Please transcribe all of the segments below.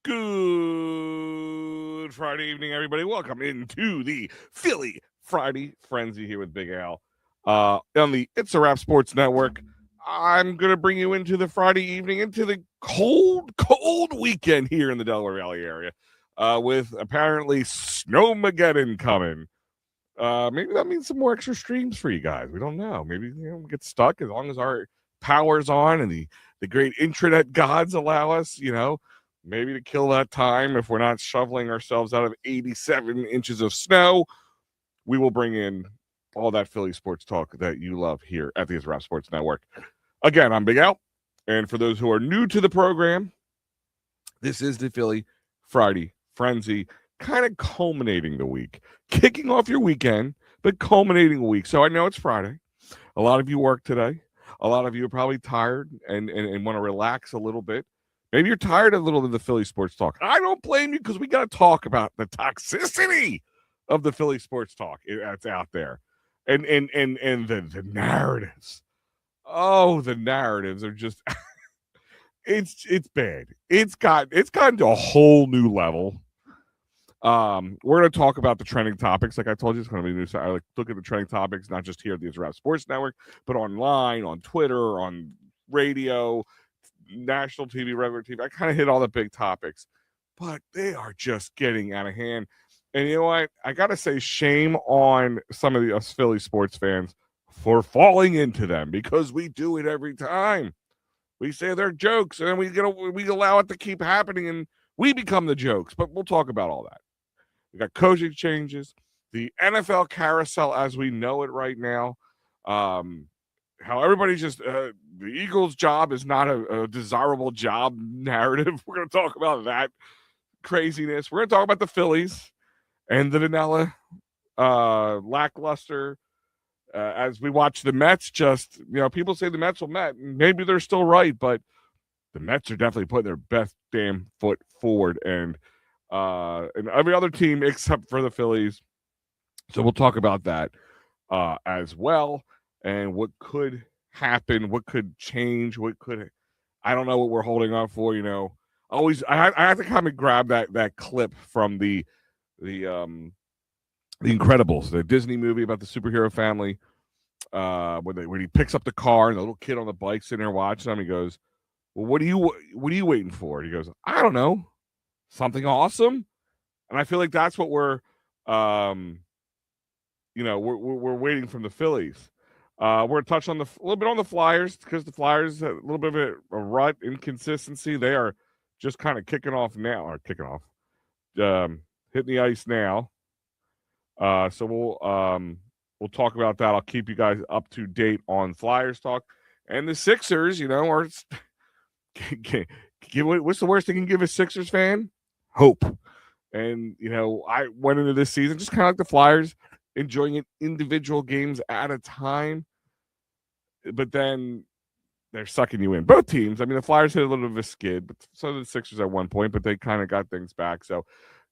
Good Friday evening, everybody. Welcome into the Philly Friday Frenzy here with Big Al on the It's a Wrap Sports Network. I'm going to bring you into the Friday evening, into the cold weekend here in the Delaware Valley area with apparently Snowmageddon coming. Maybe that means some more extra streams for you guys. We don't know. Maybe we get stuck as long as our power's on and the great intranet gods allow us, maybe to kill that time if we're not shoveling ourselves out of 87 inches of snow. We will bring in all that Philly sports talk that you love here at the It's a Wrap Sports Network. Again, I'm Big Al, and for those who are new to the program, this is the Philly Friday Frenzy, kind of culminating the week, kicking off your weekend, but culminating a week. So I know it's Friday. A lot of you work today. A lot of you are probably tired and want to relax a little bit. Maybe you're tired a little of the Philly sports talk. I don't blame you because we got to talk about the toxicity of the Philly sports talk that's out there, and the narratives. Oh, the narratives are just it's bad. It's gotten to a whole new level. We're going to talk about the trending topics. Like I told you, it's going to be new. So I look at the trending topics, not just here at the It's a Wrap Sports Network, but online, on Twitter, on radio, national TV, regular TV. I kind of hit all the big topics, but they are just getting out of hand. And you know what? I got to say shame on some of us Philly sports fans for falling into them because we do it every time. We say they're jokes, and then we allow it to keep happening, and we become the jokes. But we'll talk about all that. We got coaching changes, the NFL carousel as we know it right now. How everybody's just the Eagles' job is not a desirable job narrative. We're going to talk about that craziness. We're going to talk about the Phillies and the vanilla lackluster as we watch the Mets. Just people say the Mets will Met. Maybe they're still right, but the Mets are definitely putting their best damn foot forward, and every other team except for the Phillies. So we'll talk about that as well, and what could happen, what could change, I don't know what we're holding on for. I have to kind of grab that clip from the Incredibles, the Disney movie about the superhero family, when he picks up the car and the little kid on the bike sitting there watching them. He goes, "Well, what are you waiting for?" And he goes, "I don't know, something awesome." And I feel like that's what we're waiting from the Phillies. We're going to touch on a little bit on the Flyers because the Flyers have a little bit of a rut, inconsistency. They are just kind of hitting the ice now. So we'll talk about that. I'll keep you guys up to date on Flyers talk. And the Sixers, are what's the worst thing you can give a Sixers fan? Hope. And, I went into this season just kind of like the Flyers, enjoying it individual games at a time. But then they're sucking you in. Both teams. I mean, the Flyers hit a little bit of a skid, but so did the Sixers at one point, but they kind of got things back. So a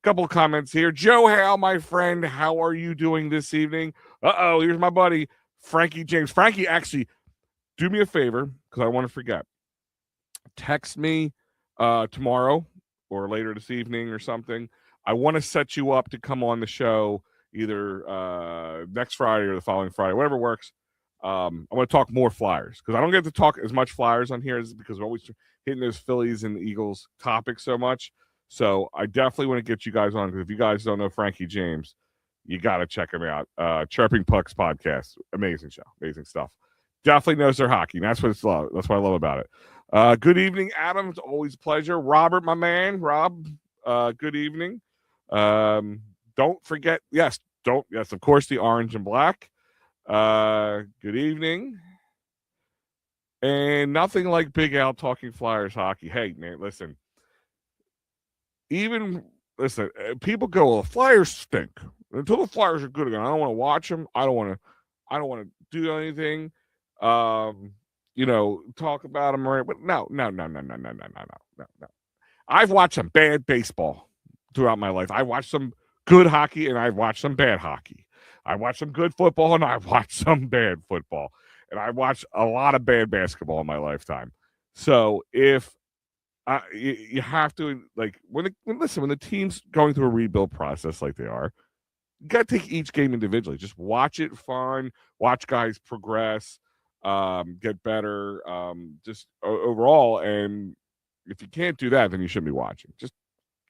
couple of comments here. Joe Hale, my friend, how are you doing this evening? Here's my buddy, Frankie James. Frankie, actually, do me a favor, because I want to forget. Text me tomorrow or later this evening or something. I want to set you up to come on the show either next Friday or the following Friday, whatever works. I want to talk more Flyers because I don't get to talk as much Flyers on here because we're always hitting those Phillies and Eagles topics so much. So I definitely want to get you guys on because if you guys don't know Frankie James, you got to check him out. Chirping Pucks podcast, amazing show, amazing stuff. Definitely knows their hockey. And that's what that's what I love about it. Good evening, Adam. It's always a pleasure. Robert, my man, Rob. Good evening. Don't forget, yes, of course, the orange and black. Good evening. And nothing like Big Al talking Flyers hockey. Hey, man, listen. People go, well, the Flyers stink. Until the Flyers are good again, I don't want to watch them. I don't want to do anything. Talk about them, right? But no. I've watched some bad baseball throughout my life. I watched some good hockey and I've watched some bad hockey. I watched some good football and I've watched some bad football. And I watched a lot of bad basketball in my lifetime. So if You have to, like, when the team's going through a rebuild process like they are, you got to take each game individually. Just watch it fun, watch guys progress, get better, just overall. And if you can't do that, then you shouldn't be watching. Just,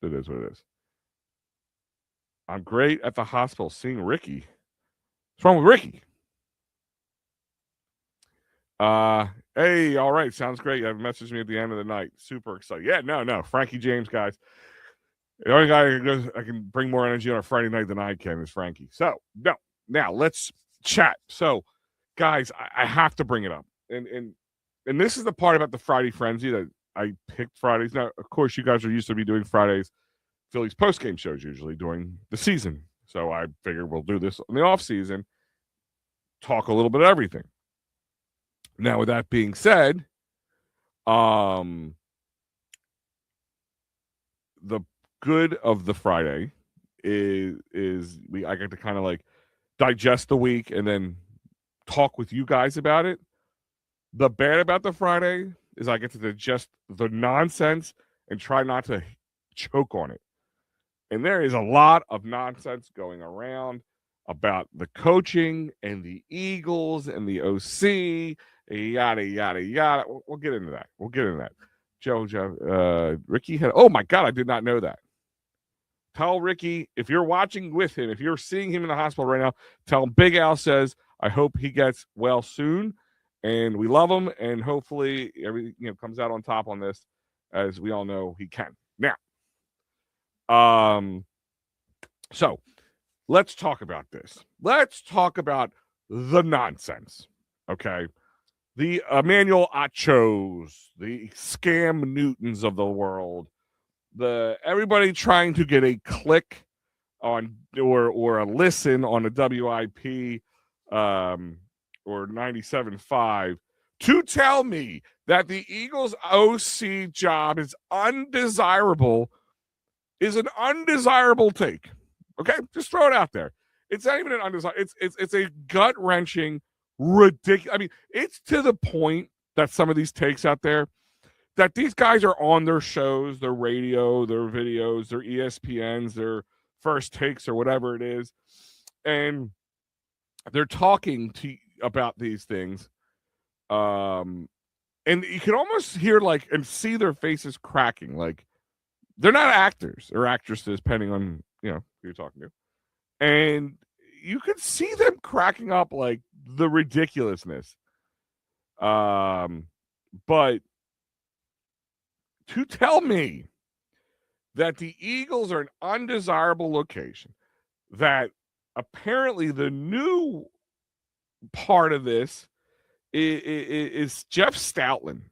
it is what it is. I'm great at the hospital seeing Ricky. What's wrong with Ricky? Hey, all right, sounds great. You have messaged me at the end of the night. Super excited. Yeah, no, Frankie James, guys. The only guy I can bring more energy on a Friday night than I can is Frankie. So, no, now let's chat. So, guys, I have to bring it up, and this is the part about the Friday Frenzy that I picked Fridays. Now, of course, you guys are used to me doing Fridays, Phillies post-game shows usually during the season. So I figured we'll do this in the off season, talk a little bit of everything. Now, with that being said, the good of the Friday is I get to kind of like digest the week and then talk with you guys about it. The bad about the Friday is I get to digest the nonsense and try not to choke on it. And there is a lot of nonsense going around about the coaching and the Eagles and the OC, yada, yada, yada. We'll get into that. Joe, Ricky had, oh my God, I did not know that. Tell Ricky, if you're watching with him, if you're seeing him in the hospital right now, tell him Big Al says, I hope he gets well soon. And we love him. And hopefully everything comes out on top on this, as we all know he can. Now, so let's talk about this. Let's talk about the nonsense. Okay. The Emmanuel Achos, the Scam Newtons of the world, everybody trying to get a click on or a listen on a WIP or 97.5 to tell me that the Eagles OC job is undesirable is an undesirable take. Okay, just throw it out there. It's not even an undesirable. It's a gut wrenching, ridiculous. I mean, it's to the point that some of these takes out there that these guys are on their shows, their radio, their videos, their ESPNs, their first takes or whatever it is, and they're talking about these things. And you can almost hear and see their faces cracking. Like, they're not actors or actresses, depending on who you're talking to, and you could see them cracking up like the ridiculousness. But to tell me that the Eagles are an undesirable location, that apparently the new part of this is Jeff Stoutland,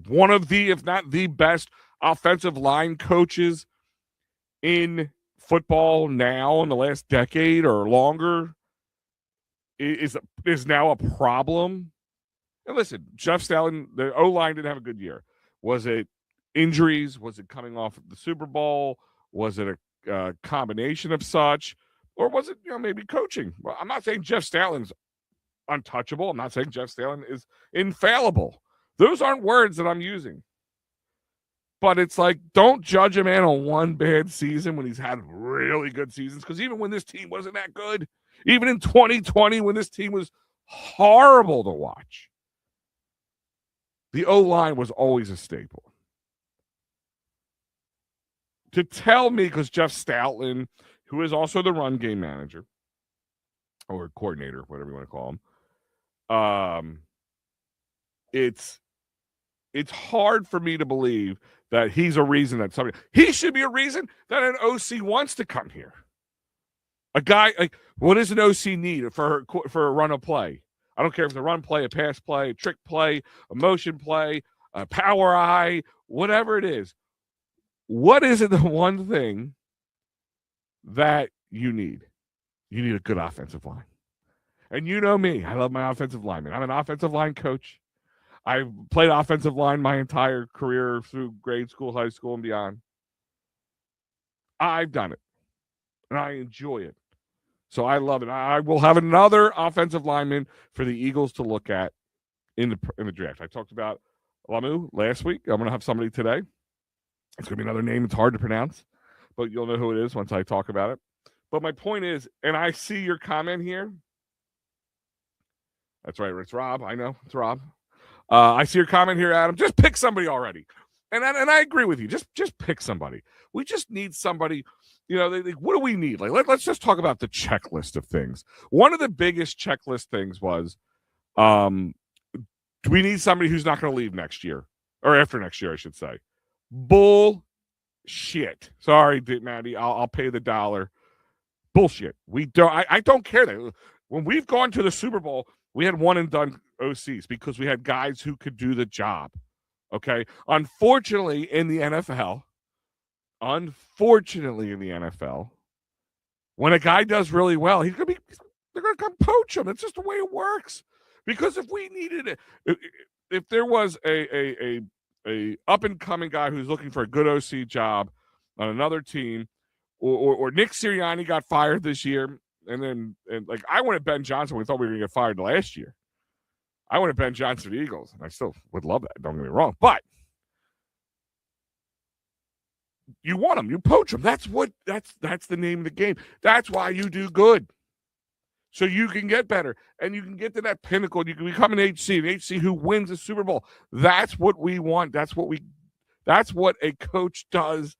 one of the, if not the best offensive line coaches in football now in the last decade or longer, is now a problem. And listen, Jeff Stoutland, the O-line didn't have a good year. Was it injuries? Was it coming off of the Super Bowl? Was it a combination of such? Or was it, maybe coaching? Well, I'm not saying Jeff Stoutland's untouchable. I'm not saying Jeff Stoutland is infallible. Those aren't words that I'm using. But it's like, don't judge a man on one bad season when he's had really good seasons. Because even when this team wasn't that good, even in 2020 when this team was horrible to watch, the O-line was always a staple. To tell me, because Jeff Stoutland, who is also the run game manager or coordinator, whatever you want to call him, it's hard for me to believe that he's a reason that he should be a reason that an OC wants to come here. A guy, what does an OC need for a run of play? I don't care if it's a run play, a pass play, a trick play, a motion play, a power eye, whatever it is. What is it, the one thing that you need? You need a good offensive line. And you know me, I love my offensive linemen. I'm an offensive line coach. I've played offensive line my entire career through grade school, high school, and beyond. I've done it, and I enjoy it. So I love it. I will have another offensive lineman for the Eagles to look at in the draft. I talked about Lamu last week. I'm going to have somebody today. It's going to be another name. It's hard to pronounce, but you'll know who it is once I talk about it. But my point is, and I see your comment here. That's right. It's Rob. I know. It's Rob. I see your comment here, Adam. Just pick somebody already. And I agree with you. Just pick somebody. We just need somebody. You know, what do we need? Like, let's just talk about the checklist of things. One of the biggest checklist things was, we need somebody who's not going to leave next year or after next year, I should say. Bullshit. Sorry, Maddie. I'll pay the dollar. Bullshit. We don't. I don't care that when we've gone to the Super Bowl, we had one and done OCs because we had guys who could do the job. Okay. Unfortunately, in the NFL, when a guy does really well, they're gonna come poach him. It's just the way it works. Because if we needed it, if there was a up and coming guy who's looking for a good OC job on another team, or Nick Sirianni got fired this year, and like I wanted Ben Johnson. We thought we were gonna get fired last year. I wanted Ben Johnson to the Eagles, and I still would love that. Don't get me wrong, but you want them, you poach them. That's the name of the game. That's why you do good. So you can get better, and you can get to that pinnacle. You can become an HC who wins the Super Bowl. That's what we want. That's what a coach does.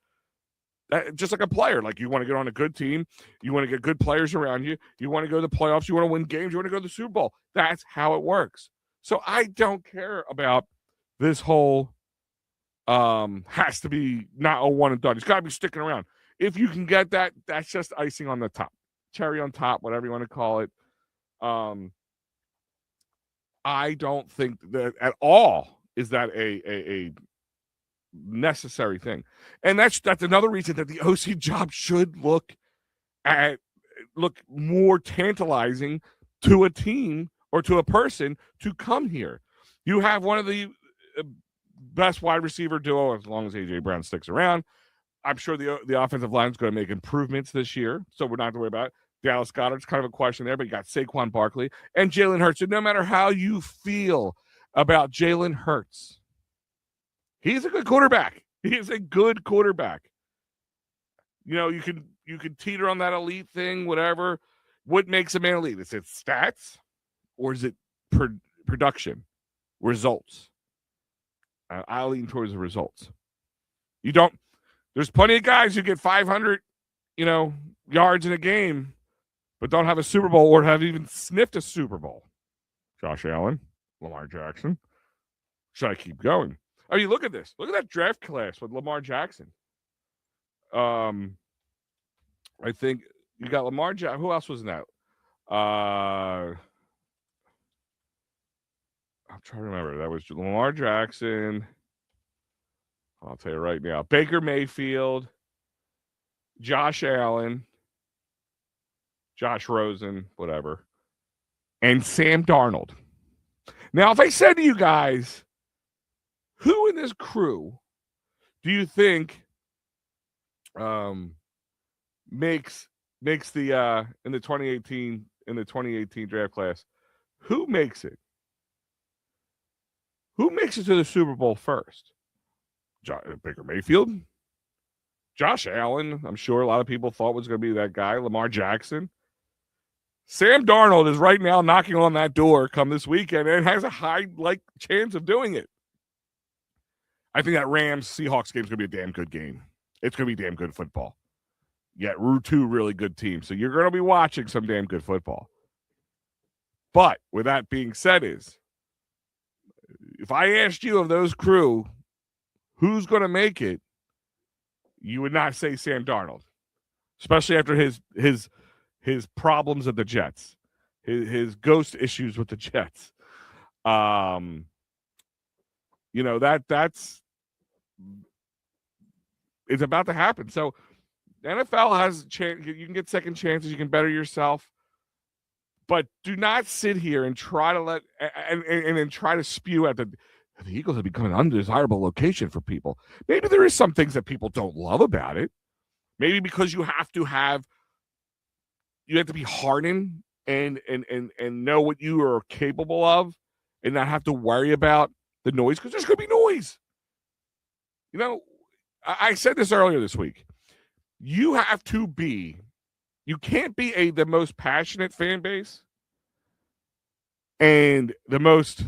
Just like a player. Like you want to get on a good team. You want to get good players around you. You want to go to the playoffs. You want to win games. You want to go to the Super Bowl. That's how it works. So I don't care about this whole has to be not a one and done. It's got to be sticking around. If you can get that, that's just icing on the top. Cherry on top, whatever you want to call it. I don't think that at all is that a necessary thing. And that's another reason that the OC job should look more tantalizing to a team or to a person to come here. You have one of the best wide receiver duo as long as A.J. Brown sticks around. I'm sure the offensive line is going to make improvements this year, so we're not going to worry about it. Dallas Goedert's kind of a question there, but you got Saquon Barkley and Jalen Hurts. And no matter how you feel about Jalen Hurts, he's a good quarterback. He is a good quarterback. You know, you can teeter on that elite thing, whatever. What makes a man elite? Is it stats or is it production, results? I lean towards the results. There's plenty of guys who get 500, yards in a game, but don't have a Super Bowl or have even sniffed a Super Bowl. Josh Allen, Lamar Jackson. Should I keep going? I mean, look at this. Look at that draft class with Lamar Jackson. I think you got Lamar Jackson. Who else was in that? I'm trying to remember. That was Lamar Jackson. I'll tell you right now. Baker Mayfield, Josh Allen, Josh Rosen, whatever, and Sam Darnold. Now, if I said to you guys, who in this crew do you think makes the in the 2018 draft class? Who makes it? Who makes it to the Super Bowl first? Baker Mayfield, Josh Allen. I'm sure a lot of people thought was going to be that guy. Lamar Jackson. Sam Darnold is right now knocking on that door come this weekend and has a high chance of doing it. I think that Rams-Seahawks game is going to be a damn good game. It's going to be damn good football. Yeah, two really good teams. So you're going to be watching some damn good football. But with that being said if I asked you of those crew, who's going to make it, you would not say Sam Darnold, especially after his problems at the Jets, his ghost issues with the Jets. That's it's about to happen. So the NFL has a chance. You can get second chances. You can better yourself. But do not sit here and try to and try to spew at the Eagles have become an undesirable location for people. Maybe there is some things that people don't love about it. Maybe because you have to be hardened and know what you are capable of and not have to worry about the noise because there's going to be noise. You know, I said this earlier this week. You can't be the most passionate fan base and the most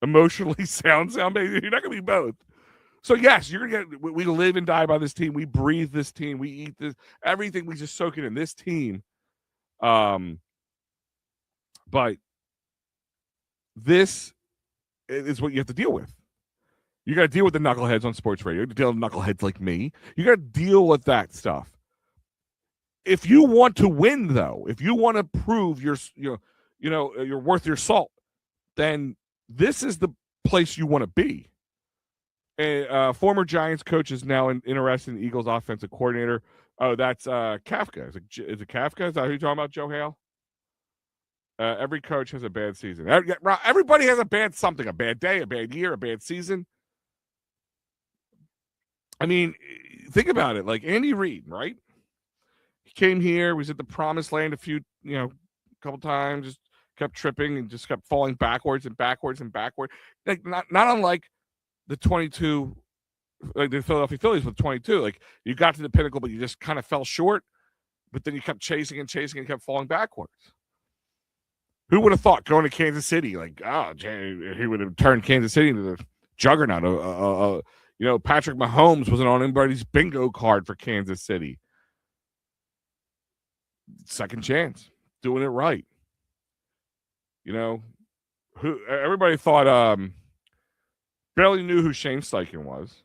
emotionally sound base. You're not going to be both. So yes, you're going to get. We live and die by this team. We breathe this team. We eat this. Everything we just soak it in this team. But this is what you have to deal with. You got to deal with the knuckleheads on sports radio. You have to deal with knuckleheads like me. You got to deal with that stuff. If you want to win, though, if you want to prove you're worth your salt, then this is the place you want to be. A former Giants coach is now interested in Eagles offensive coordinator. Oh, that's Kafka. Is it Kafka? Is that who you're talking about, Joe Hale? Every coach has a bad season. Everybody has a bad something, a bad day, a bad year, a bad season. I mean, think about it. Like Andy Reid, right? He came here, was at the promised land a couple times, just kept tripping and just kept falling backwards and backwards and backwards. Like not unlike the 22, like the Philadelphia Phillies with 22. Like you got to the pinnacle, but you just kind of fell short. But then you kept chasing and kept falling backwards. Who would have thought going to Kansas City? Like, he would have turned Kansas City into the juggernaut. Patrick Mahomes wasn't on anybody's bingo card for Kansas City. Second chance, doing it right. Everybody thought barely knew who Shane Steichen was.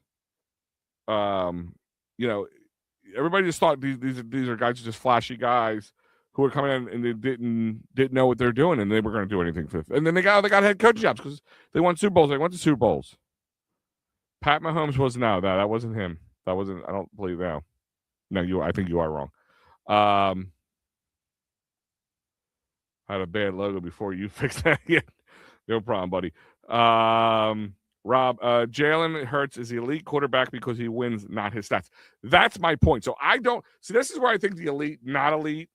Everybody just thought these are guys, just flashy guys who were coming in and they didn't know what they're doing and they were going to do anything for it. And then they got head coaching jobs because they won Super Bowls. They went to Super Bowls. Pat Mahomes wasn't that wasn't him. That wasn't. I don't believe that. No, I think you are wrong. Had a bad logo before you fixed that. Yeah, no problem, buddy. Rob, Jalen Hurts is the elite quarterback because he wins, not his stats. That's my point. So I don't see. This is where I think the elite, not elite,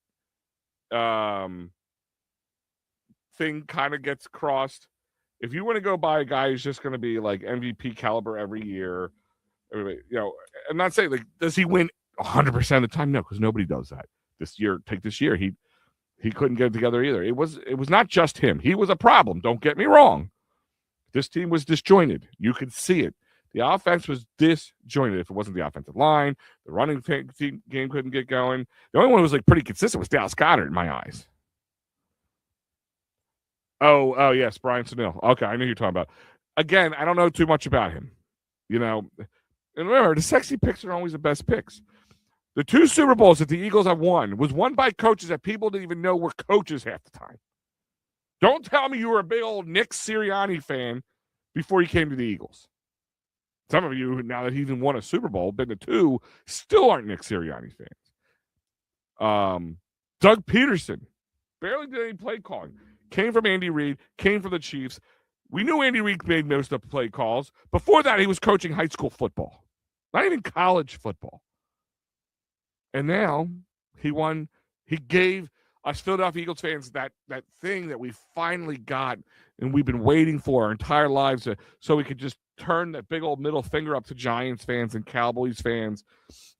thing kind of gets crossed. If you want to go buy a guy who's just going to be like MVP caliber every year, I'm not saying like does he win 100% of the time? No, because nobody does that. This year, he couldn't get it together either. It was not just him. He was a problem. Don't get me wrong. This team was disjointed. You could see it. The offense was disjointed. If it wasn't the offensive line, the running game couldn't get going. The only one who was like pretty consistent was Dallas Goedert in my eyes. Oh, yes, Brian Sunil. Okay, I knew you were talking about. Again, I don't know too much about him. And remember, the sexy picks are always the best picks. The 2 Super Bowls that the Eagles have won was won by coaches that people didn't even know were coaches half the time. Don't tell me you were a big old Nick Sirianni fan before you came to the Eagles. Some of you, now that he even won a Super Bowl, been to 2, still aren't Nick Sirianni fans. Doug Peterson barely did any play calling. Came from Andy Reid, came from the Chiefs. We knew Andy Reid made most of the play calls. Before that, he was coaching high school football, not even college football. And now he won. He gave us Philadelphia Eagles fans that thing that we finally got and we've been waiting for our entire lives so we could just turn that big old middle finger up to Giants fans and Cowboys fans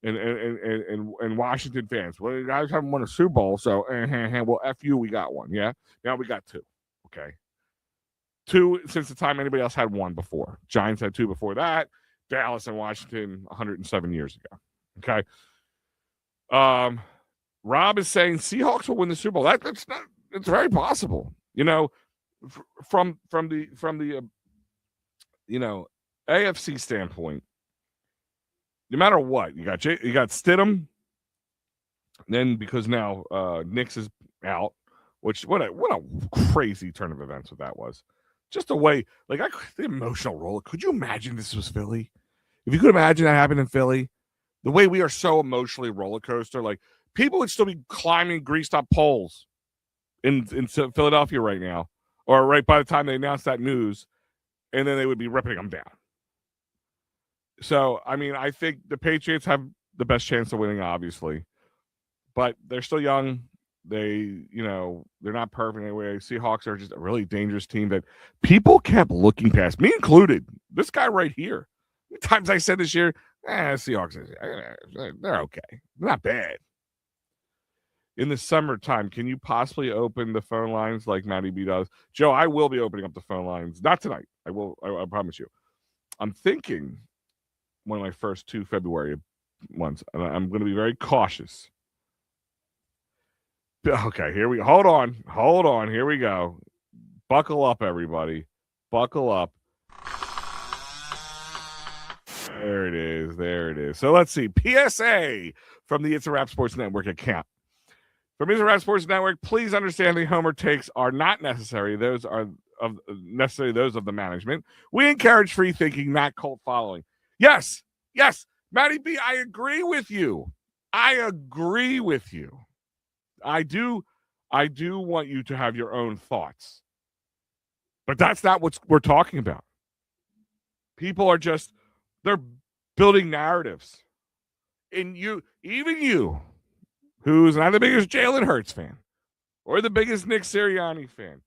and Washington fans. Well, you guys haven't won a Super Bowl, so well, F you, we got one. Yeah, now we got 2. Okay, 2 since the time anybody else had 1 before. Giants had 2 before that. Dallas and Washington 107 years ago. Okay. Rob is saying Seahawks will win the Super Bowl. It's very possible. From the AFC standpoint, no matter what, you got Stidham. Then because now Knicks is out, which what a crazy turn of events what that was. Just a way, like the emotional roller. Could you imagine this was Philly? If you could imagine that happened in Philly, the way we are so emotionally roller coaster, like people would still be climbing greased up poles in Philadelphia right now, or right by the time they announced that news, and then they would be ripping them down. So, I mean, I think the Patriots have the best chance of winning, obviously, but they're still young. They, they're not perfect anyway. Seahawks are just a really dangerous team that people kept looking past, me included. This guy right here. How many times I said this year, Seahawks, they're okay. They're not bad. In the summertime, can you possibly open the phone lines like Matty B does? Joe, I will be opening up the phone lines. Not tonight. I will. I promise you. I'm thinking one of my first 2 February months, and I'm going to be very cautious. Okay, here we go. Hold on. Here we go. Buckle up, everybody. Buckle up. There it is. So let's see. PSA from the It's a Wrap Sports Network account. From It's a Wrap Sports Network, please understand the homer takes are not necessary. Those are those of the management. We encourage free thinking, not cult following. Yes, Matty B, I agree with you. I do want you to have your own thoughts. But that's not what we're talking about. People are they're building narratives. And even you, who's not the biggest Jalen Hurts fan or the biggest Nick Sirianni fan,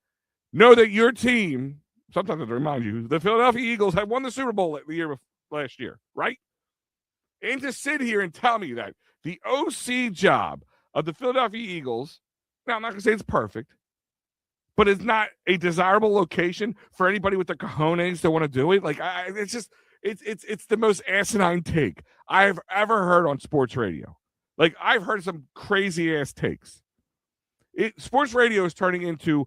know that your team, sometimes to remind you, the Philadelphia Eagles have won the Super Bowl last year, right? And to sit here and tell me that the OC job of the Philadelphia Eagles, now I'm not going to say it's perfect, but it's not a desirable location for anybody with the cojones that want to do it. Like, it's the most asinine take I've ever heard on sports radio. Like, I've heard some crazy ass takes. Sports radio is turning into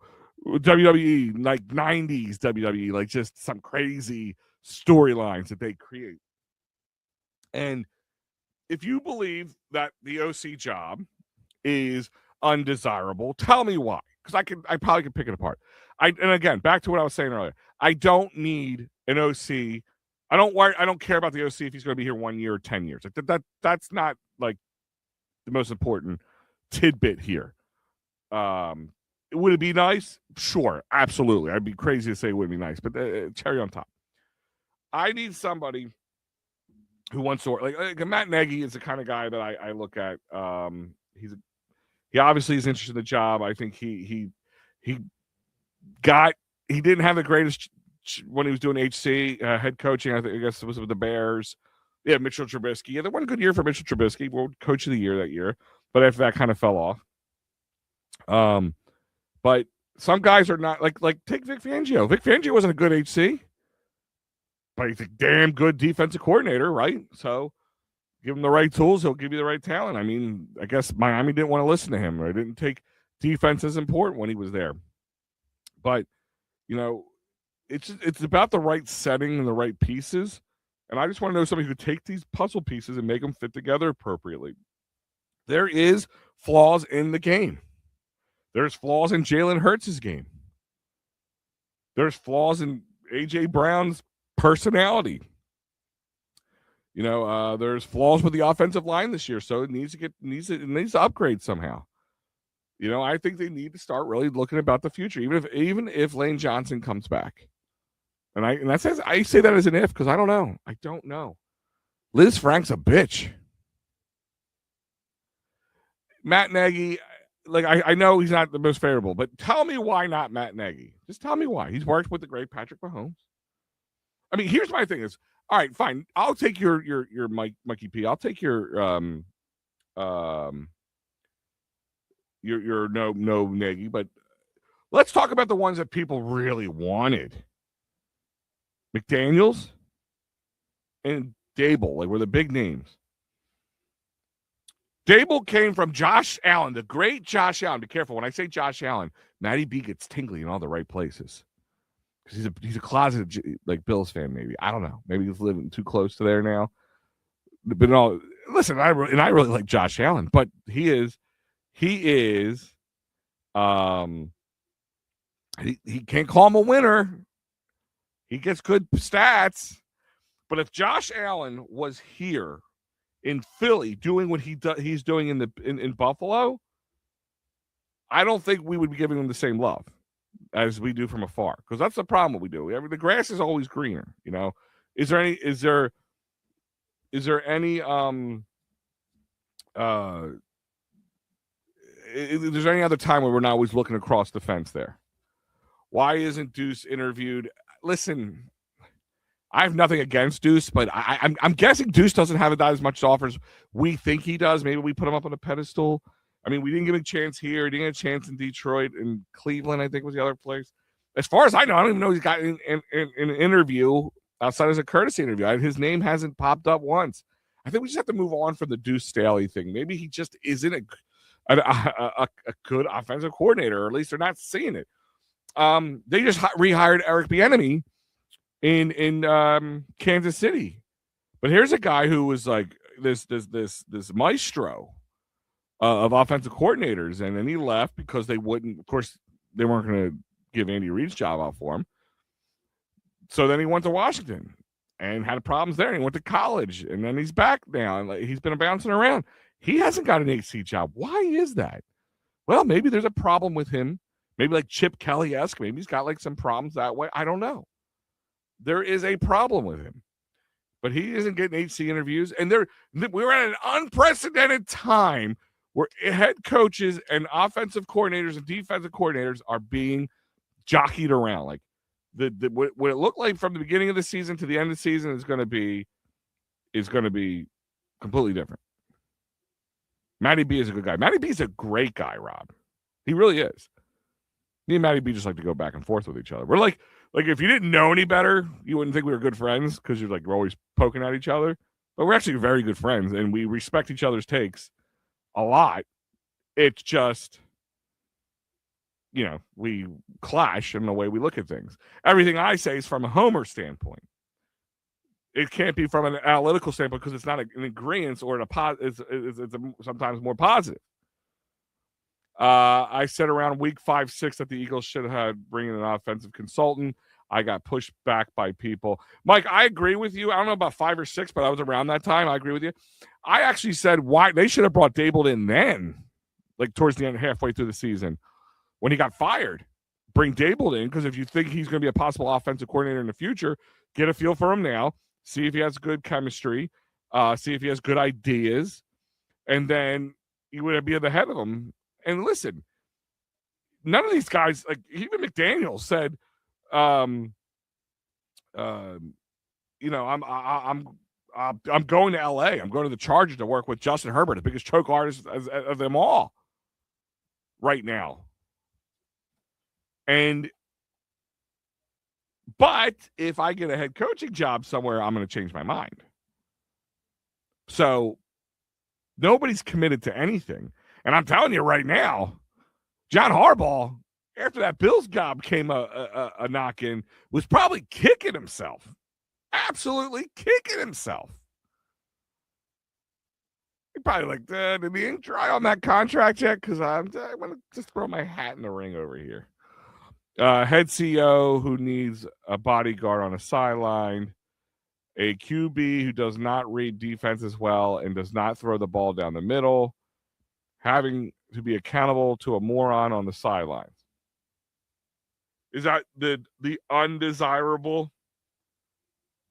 WWE, like 90s WWE, like just some crazy storylines that they create. And if you believe that the OC job is undesirable, tell me why. Because I probably could pick it apart. And again, back to what I was saying earlier. I don't need an OC. I don't care about the OC if he's going to be here 1 year or 10 years. That's not like the most important tidbit here. Would it be nice? Sure, absolutely. I'd be crazy to say it wouldn't be nice, but cherry on top. I need somebody who wants to like Matt Nagy is the kind of guy that I look at. He obviously is interested in the job. I think he didn't have the greatest when he was doing HC head coaching. I guess it was with the Bears. Yeah, Mitchell Trubisky. Yeah, they won a good year for Mitchell Trubisky, World Coach of the Year that year. But after that, kind of fell off. But some guys are not like take Vic Fangio. Vic Fangio wasn't a good HC, but he's a damn good defensive coordinator, right? So give him the right tools, he'll give you the right talent. I mean, I guess Miami didn't want to listen to him, or didn't take defense as important when he was there. But it's about the right setting and the right pieces. And I just want to know somebody who could take these puzzle pieces and make them fit together appropriately. There is flaws in the game. There's flaws in Jalen Hurts' game. There's flaws in A.J. Brown's personality. There's flaws with the offensive line this year, so it needs to upgrade somehow. I think they need to start really looking about the future, even if Lane Johnson comes back. And that says I say that as an if because I don't know. I don't know. Liz Frank's a bitch. Matt Nagy, like I know he's not the most favorable, but tell me why not Matt Nagy. Just tell me why. He's worked with the great Patrick Mahomes. I mean, here's my thing is, all right, fine. I'll take your Mikey P. I'll take your no Nagy, but let's talk about the ones that people really wanted. McDaniels and Dable, like were the big names. Dable came from Josh Allen, the great Josh Allen. Be careful when I say Josh Allen. Matty B gets tingly in all the right places because he's a closeted like Bills fan. Maybe I don't know. Maybe he's living too close to there now. But no, listen. I really like Josh Allen, but he can't call him a winner. He gets good stats, but if Josh Allen was here in Philly doing what he's doing in Buffalo, I don't think we would be giving him the same love as we do from afar, because that's the problem what we do. The grass is always greener. Is there any there's any other time where we're not always looking across the fence there. Why isn't Deuce interviewed? Listen, I have nothing against Deuce, but I'm guessing Deuce doesn't have that as much to offer as we think he does. Maybe we put him up on a pedestal. I mean, we didn't give him a chance here. He didn't get a chance in Detroit, and Cleveland, I think, was the other place. As far as I know, I don't even know he's got an interview outside as a courtesy interview. His name hasn't popped up once. I think we just have to move on from the Deuce Staley thing. Maybe he just isn't a good offensive coordinator, or at least they're not seeing it. They just rehired Eric Bieniemy in Kansas City, but here's a guy who was like this maestro of offensive coordinators, and then he left because they wouldn't. Of course, they weren't going to give Andy Reid's job out for him. So then he went to Washington and had problems there. And he went to college, and then he's back now, and he's been bouncing around. He hasn't got an AC job. Why is that? Well, maybe there's a problem with him. Maybe like Chip Kelly-esque. Maybe he's got like some problems that way. I don't know. There is a problem with him. But he isn't getting HC interviews. And we're at an unprecedented time where head coaches and offensive coordinators and defensive coordinators are being jockeyed around. Like what it looked like from the beginning of the season to the end of the season is going to be completely different. Matty B is a good guy. Matty B is a great guy, Rob. He really is. Me and Matty B just like to go back and forth with each other. We're like if you didn't know any better, you wouldn't think we were good friends because we're always poking at each other. But we're actually very good friends, and we respect each other's takes a lot. It's just, we clash in the way we look at things. Everything I say is from a homer standpoint. It can't be from an analytical standpoint because it's not an agreement or it's sometimes more positive. I said around week 5-6 that the Eagles should have bring in an offensive consultant. I got pushed back by people. Mike, I agree with you. I don't know about 5 or 6, but I was around that time. I agree with you. I actually said why they should have brought Dable in then, like towards the end, halfway through the season, when he got fired. Bring Dable in because if you think he's going to be a possible offensive coordinator in the future, get a feel for him now. See if he has good chemistry. See if he has good ideas, and then you would be at the head of him. And listen, none of these guys, like even McDaniel said, I'm going to LA. I'm going to the Chargers to work with Justin Herbert, the biggest choke artist of them all right now. But if I get a head coaching job somewhere, I'm going to change my mind. So nobody's committed to anything. And I'm telling you right now, John Harbaugh, after that Bills job came a knock in, was probably kicking himself. Absolutely kicking himself. He probably like, did the ink dry on that contract yet? Because I'm going to just throw my hat in the ring over here. Head CEO who needs a bodyguard on a sideline. A QB who does not read defenses well and does not throw the ball down the middle. Having to be accountable to a moron on the sidelines. Is that the undesirable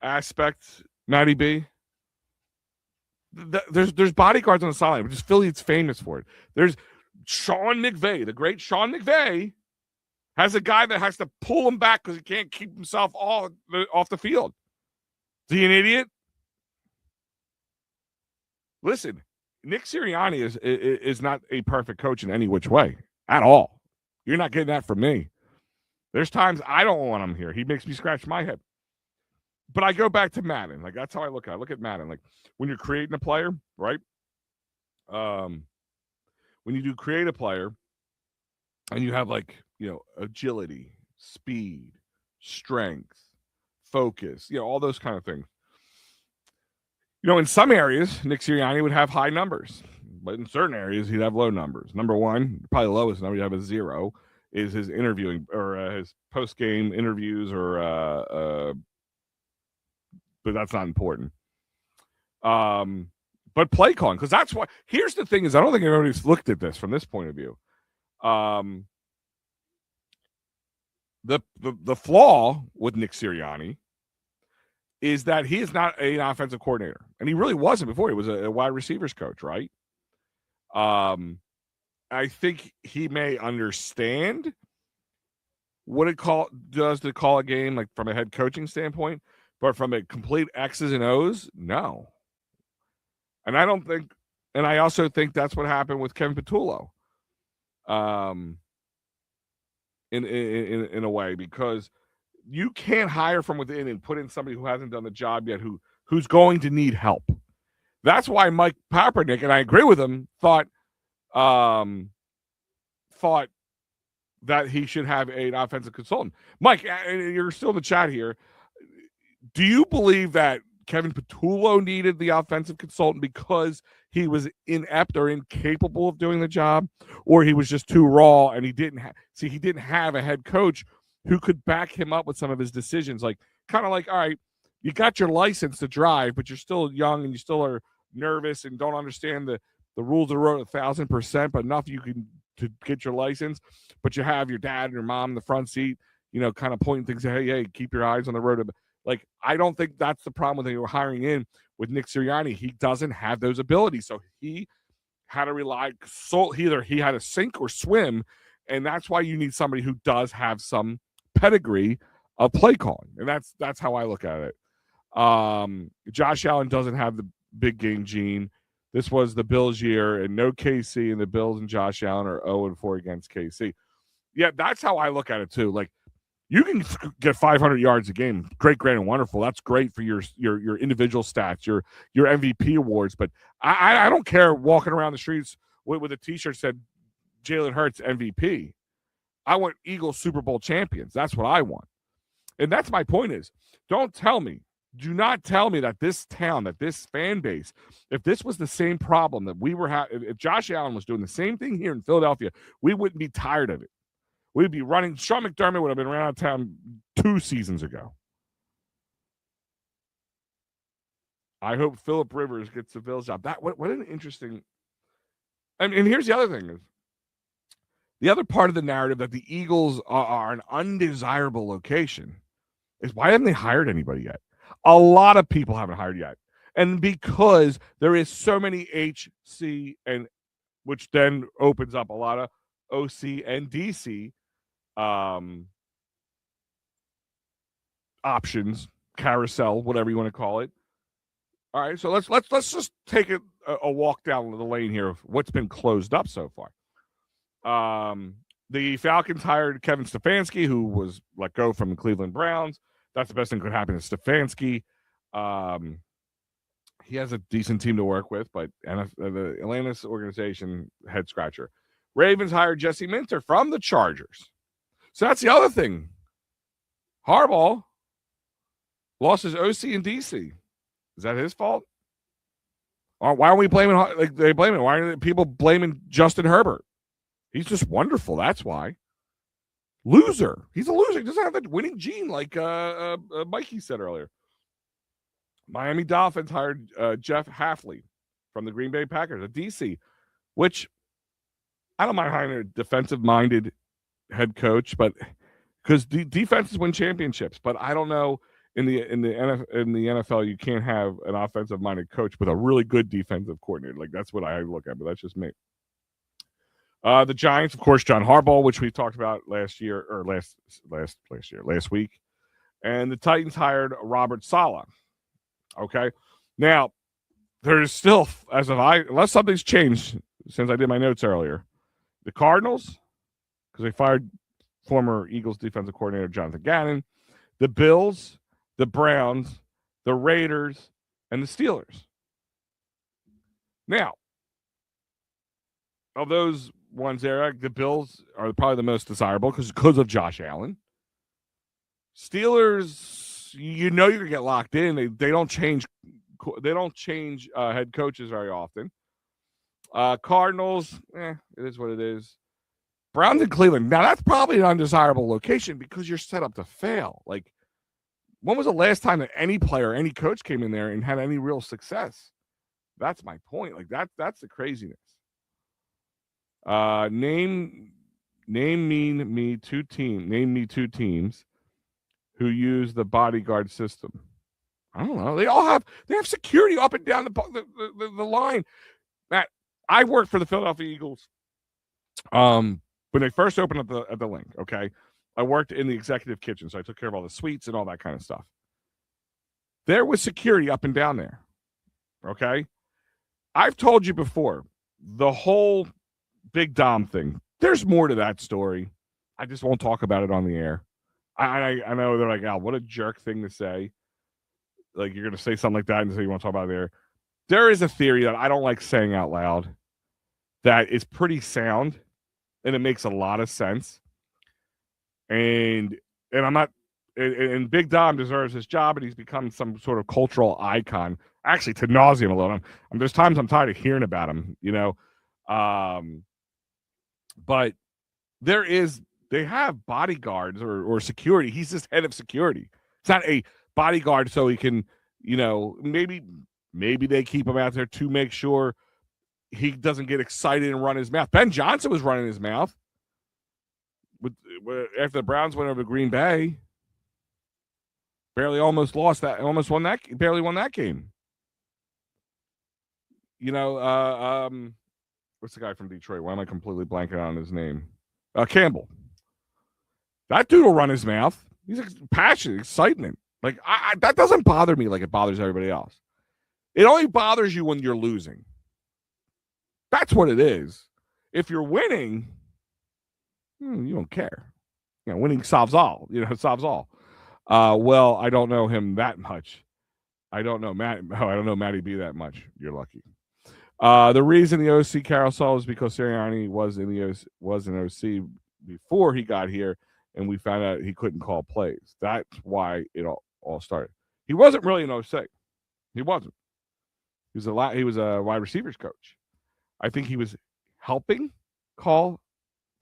aspect, Matty B? There's bodyguards on the sideline, which is Philly. It's famous for it. There's Sean McVay, the great Sean McVay, has a guy that has to pull him back because he can't keep himself off the field. Is he an idiot? Listen, Nick Sirianni is not a perfect coach in any which way at all. You're not getting that from me. There's times I don't want him here. He makes me scratch my head. But I go back to Madden. Like, that's how I look at it. I look at Madden. Like, when you're creating a player, right? When you do create a player and you have, like, agility, speed, strength, focus, all those kind of things. In some areas, Nick Sirianni would have high numbers, but in certain areas, he'd have low numbers. Number one, probably the lowest number, you have a 0, is his interviewing or his post-game interviews but that's not important. But play calling, because that's why. Here's the thing: is I don't think anybody's looked at this from this point of view. The flaw with Nick Sirianni is that he is not an offensive coordinator, and he really wasn't before. He was a wide receivers coach, right? I think he may understand what it does to call a game, like from a head coaching standpoint, but from a complete X's and O's, no. And I also think that's what happened with Kevin Patullo, in a way, because you can't hire from within and put in somebody who hasn't done the job yet, who's going to need help. That's why Mike Papernick, and I agree with him, thought that he should have an offensive consultant. Mike, you're still in the chat here. Do you believe that Kevin Patullo needed the offensive consultant because he was inept or incapable of doing the job, or he was just too raw and he didn't have a head coach who could back him up with some of his decisions? Like, kind of like, all right, you got your license to drive, but you're still young and you still are nervous and don't understand the rules of the road 1,000%, but enough you can to get your license. But you have your dad and your mom in the front seat, kind of pointing things. Hey, keep your eyes on the road. Like, I don't think that's the problem when they were hiring in with Nick Sirianni. He doesn't have those abilities, so he had to rely. So either he had to sink or swim, and that's why you need somebody who does have some pedigree of play calling, and that's how I look at it. Josh Allen doesn't have the big game gene. This was the Bills' year, and no KC, and the Bills and Josh Allen are 0-4 against KC. Yeah, that's how I look at it too. Like, you can get 500 yards a game, great, and wonderful. That's great for your individual stats, your MVP awards. But I don't care walking around the streets with a T-shirt that said Jalen Hurts MVP. I want Eagles Super Bowl champions. That's what I want. And that's my point is, do not tell me that this town, that this fan base, if this was the same problem that we were having, if Josh Allen was doing the same thing here in Philadelphia, we wouldn't be tired of it. We'd be running. Sean McDermott would have been around town 2 seasons ago. I hope Phillip Rivers gets the Bills job. What an interesting. And here's the other thing is, the other part of the narrative that the Eagles are an undesirable location is, why haven't they hired anybody yet? A lot of people haven't hired yet. And because there is so many HC, and which then opens up a lot of OC and DC options, carousel, whatever you want to call it. All right, so let's just take a walk down the lane here of what's been closed up so far. The Falcons hired Kevin Stefanski, who was let go from the Cleveland Browns. That's the best thing that could happen to Stefanski. He has a decent team to work with, but the Atlanta's organization, head scratcher. Ravens hired Jesse Minter from the Chargers. So that's the other thing. Harbaugh lost his OC and DC. Is that his fault? Or why aren't we blaming? Like, they blame him. Why are people blaming Justin Herbert? He's just wonderful. That's why. Loser. He's a loser. He doesn't have that winning gene like Mikey said earlier. Miami Dolphins hired Jeff Hafley from the Green Bay Packers, a DC, which I don't mind hiring a defensive-minded head coach, but because defenses win championships. But I don't know, in the NFL, you can't have an offensive-minded coach with a really good defensive coordinator. Like, that's what I look at, but that's just me. The Giants, of course, John Harbaugh, which we talked about last week, and the Titans hired Robert Saleh. Okay, now there's still, unless something's changed since I did my notes earlier, the Cardinals, because they fired former Eagles defensive coordinator Jonathan Gannon, the Bills, the Browns, the Raiders, and the Steelers. Now, of those ones there, the Bills are probably the most desirable because of Josh Allen. Steelers, you're going to get locked in. They don't change head coaches very often. Cardinals, it is what it is. Browns and Cleveland. Now, that's probably an undesirable location because you're set up to fail. Like, when was the last time that any player, any coach came in there and had any real success? That's my point. Like, that's the craziness. Name me two teams who use the bodyguard system. I don't know. They have security up and down the line. Matt, I worked for the Philadelphia Eagles When they first opened at the link, okay, I worked in the executive kitchen, so I took care of all the suites and all that kind of stuff. There was security up and down there. Okay, I've told you before the whole Big Dom thing. There's more to that story. I just won't talk about it on the air. I know they're like, "Oh, what a jerk thing to say." Like you're going to say something like that and say you want to talk about it there. There is a theory that I don't like saying out loud that is pretty sound and it makes a lot of sense. And I'm not and Big Dom deserves his job and he's become some sort of cultural icon. Actually, to nauseam alone. There's times I'm tired of hearing about him, you know. But they have bodyguards or security. He's just head of security. It's not a bodyguard so he can, you know, maybe they keep him out there to make sure he doesn't get excited and run his mouth. Ben Johnson was running his mouth after the Browns went over to Green Bay. Barely won that game. You know, what's the guy from Detroit? Why am I completely blanking on his name? Campbell. That dude will run his mouth. He's passionate, excitement. Like that doesn't bother me like it bothers everybody else. It only bothers you when you're losing. That's what it is. If you're winning, you don't care. You know, winning solves all. You know, it solves all. Well, I don't know him that much. I don't know Matty B that much. You're lucky. The reason the OC carousel is because Sirianni was an OC before he got here, and we found out he couldn't call plays. That's why it all started. He wasn't really an OC. He wasn't. He was a wide receivers coach. I think he was helping call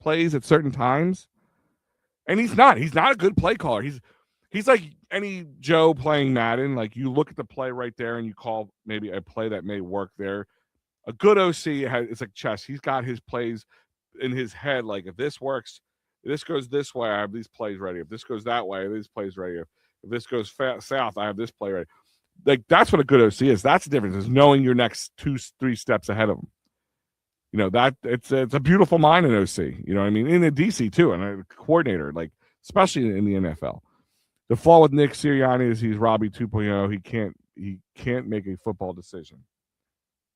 plays at certain times, and he's not. He's not a good play caller. He's like any Joe playing Madden. Like you look at the play right there, and you call maybe a play that may work there. A good OC it's like chess. He's got his plays in his head. Like if this works, if this goes this way, I have these plays ready. If this goes that way, I have these plays ready. If this goes south, I have this play ready. Like that's what a good OC is. That's the difference, is knowing your next 2-3 steps ahead of them. You know, that it's a beautiful mind in OC. You know what I mean? In a DC too, and a coordinator, like especially in the NFL. The flaw with Nick Sirianni is he's Robbie 2.0. He can't make a football decision.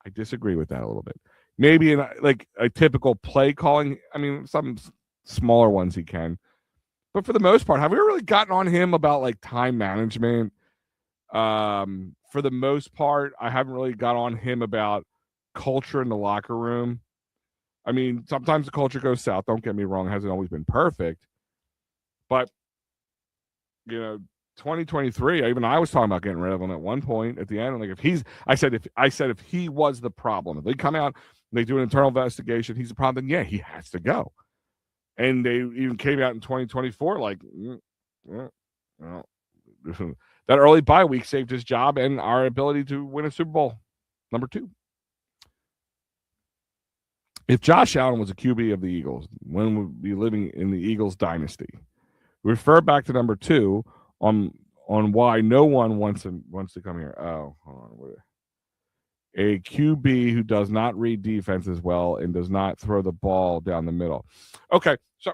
I disagree with that a little bit. Maybe in like a typical play calling, I mean, some smaller ones he can. But for the most part, have we really gotten on him about like time management? For the most part, I haven't really got on him about culture in the locker room. I mean, sometimes the culture goes south. Don't get me wrong. It hasn't always been perfect. But, you know, 2023, even I was talking about getting rid of him at one point at the end. Like I said if he was the problem, if they come out and they do an internal investigation, he's the problem, then yeah, he has to go. And they even came out in 2024 like, that early bye week saved his job and our ability to win a Super Bowl. Number 2. If Josh Allen was a QB of the Eagles, when would we be living in the Eagles dynasty? Refer back to number 2 on why no one wants to come here. Oh, hold on. A QB who does not read defenses well and does not throw the ball down the middle. Okay, so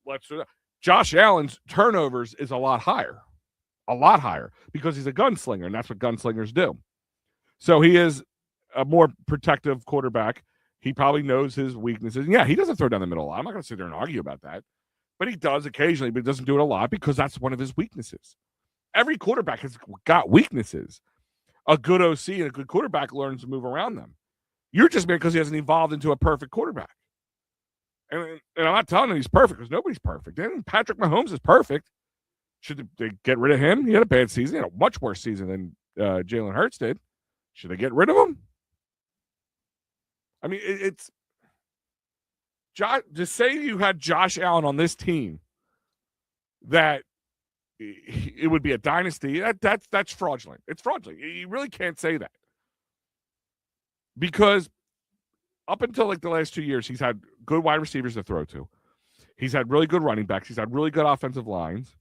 let's do that. Josh Allen's turnovers is a lot higher because he's a gunslinger, and that's what gunslingers do. So he is a more protective quarterback. He probably knows his weaknesses. Yeah, he doesn't throw down the middle a lot. I'm not going to sit there and argue about that. But he does occasionally, but he doesn't do it a lot because that's one of his weaknesses. Every quarterback has got weaknesses. A good OC and a good quarterback learns to move around them. You're just mad because he hasn't evolved into a perfect quarterback. And I'm not telling him he's perfect because nobody's perfect. And Patrick Mahomes is perfect. Should they get rid of him? He had a bad season. He had a much worse season than Jalen Hurts did. Should they get rid of him? I mean, it's just say you had Josh Allen on this team, that it would be a dynasty. That's fraudulent. It's fraudulent. You really can't say that, because up until like the last 2 years, he's had good wide receivers to throw to. He's had really good running backs. He's had really good offensive lines.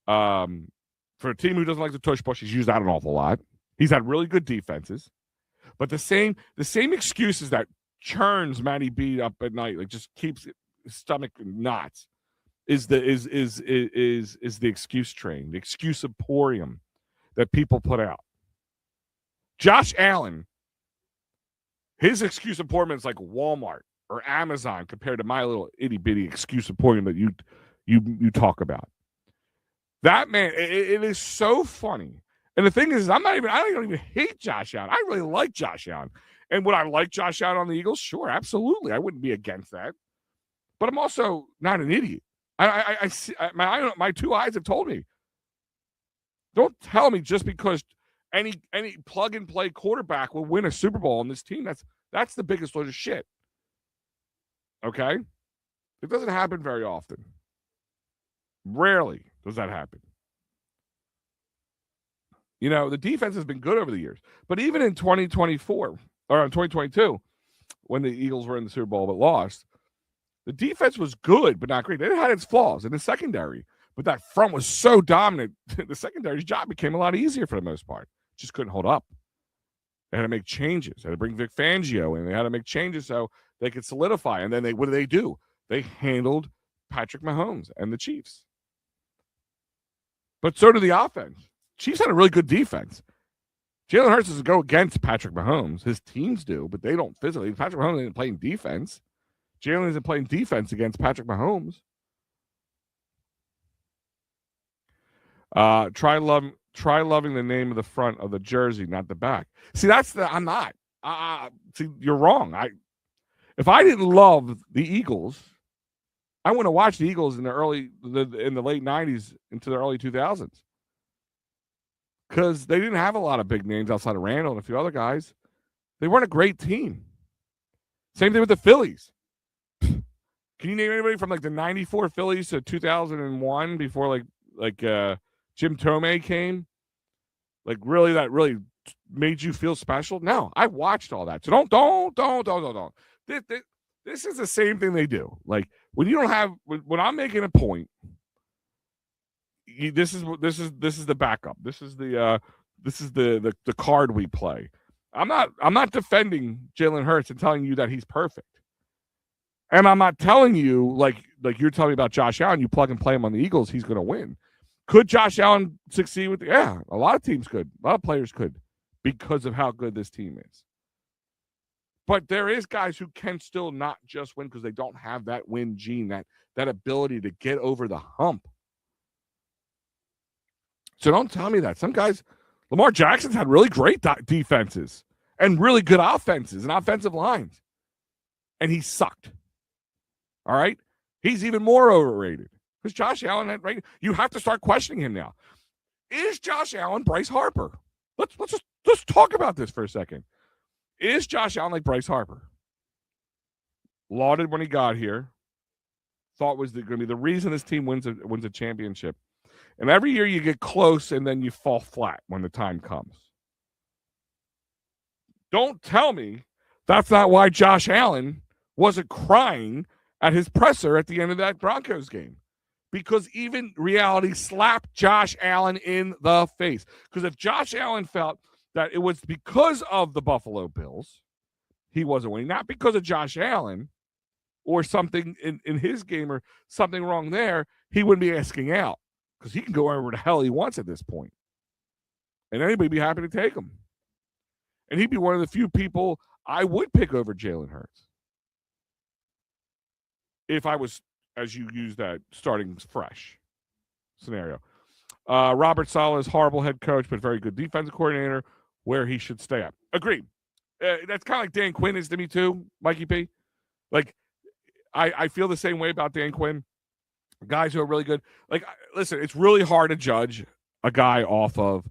For a team who doesn't like to tush push, he's used that an awful lot. He's had really good defenses. But the same excuses that churns Matty B up at night, like just keeps his stomach in knots, is the excuse train, the excuse emporium that people put out. Josh Allen, his excuse emporium is like Walmart or Amazon compared to my little itty bitty excuse emporium that you talk about. That man, it is so funny. And the thing is, I don't even hate Josh Allen. I really like Josh Allen. And would I like Josh Allen on the Eagles? Sure, absolutely. I wouldn't be against that. But I'm also not an idiot. I see my two eyes have told me. Don't tell me just because any plug and play quarterback will win a Super Bowl on this team. That's the biggest load of shit. Okay? It doesn't happen very often. Rarely does that happen. You know, the defense has been good over the years. But even in 2024, or in 2022, when the Eagles were in the Super Bowl but lost, the defense was good, but not great. It had its flaws in the secondary. But that front was so dominant, the secondary's job became a lot easier for the most part. Just couldn't hold up. They had to make changes. They had to bring Vic Fangio in. They had to make changes so they could solidify. And then what do? They handled Patrick Mahomes and the Chiefs. But so did the offense. Chiefs had a really good defense. Jalen Hurts doesn't go against Patrick Mahomes. His teams do, but they don't physically. Patrick Mahomes isn't playing defense. Jalen isn't playing defense against Patrick Mahomes. Try loving the name of the front of the jersey, not the back. See, I'm not. See, you're wrong. If I didn't love the Eagles, I wouldn't have watched the Eagles in the late 90s into the early 2000s. Because they didn't have a lot of big names outside of Randall and a few other guys. They weren't a great team. Same thing with the Phillies. Can you name anybody from like the 94 Phillies to 2001 before like Jim Tomei came? Like that really made you feel special? No, I watched all that. So don't. This is the same thing they do. Like when you don't have, when I'm making a point, this is the backup. This is the card we play. I'm not defending Jalen Hurts and telling you that he's perfect. And I'm not telling you like you're telling me about Josh Allen, you plug and play him on the Eagles, he's going to win. Could Josh Allen succeed with yeah, a lot of teams could. A lot of players could because of how good this team is. But there is guys who can still not just win because they don't have that win gene, that ability to get over the hump. So don't tell me that. Some guys, Lamar Jackson's had really great defenses and really good offenses and offensive lines. And he sucked. All right? He's even more overrated. Because Josh Allen, right? You have to start questioning him now. Is Josh Allen Bryce Harper? Let's talk about this for a second. Is Josh Allen like Bryce Harper? Lauded when he got here. Thought was going to be the reason this team wins a championship. And every year you get close and then you fall flat when the time comes. Don't tell me that's not why Josh Allen wasn't crying at his presser at the end of that Broncos game. Because even reality slapped Josh Allen in the face. Because if Josh Allen felt that it was because of the Buffalo Bills, he wasn't winning, not because of Josh Allen or something in his game or something wrong there, he wouldn't be asking out. Because he can go wherever the hell he wants at this point. And anybody would be happy to take him. And he'd be one of the few people I would pick over Jalen Hurts. If I was, as you use that, starting fresh scenario. Robert Saleh is horrible head coach, but very good defensive coordinator, where he should stay at. Agreed. That's kind of like Dan Quinn is to me too, Mikey P. Like, I feel the same way about Dan Quinn. Guys who are really good. Like, listen, it's really hard to judge a guy off of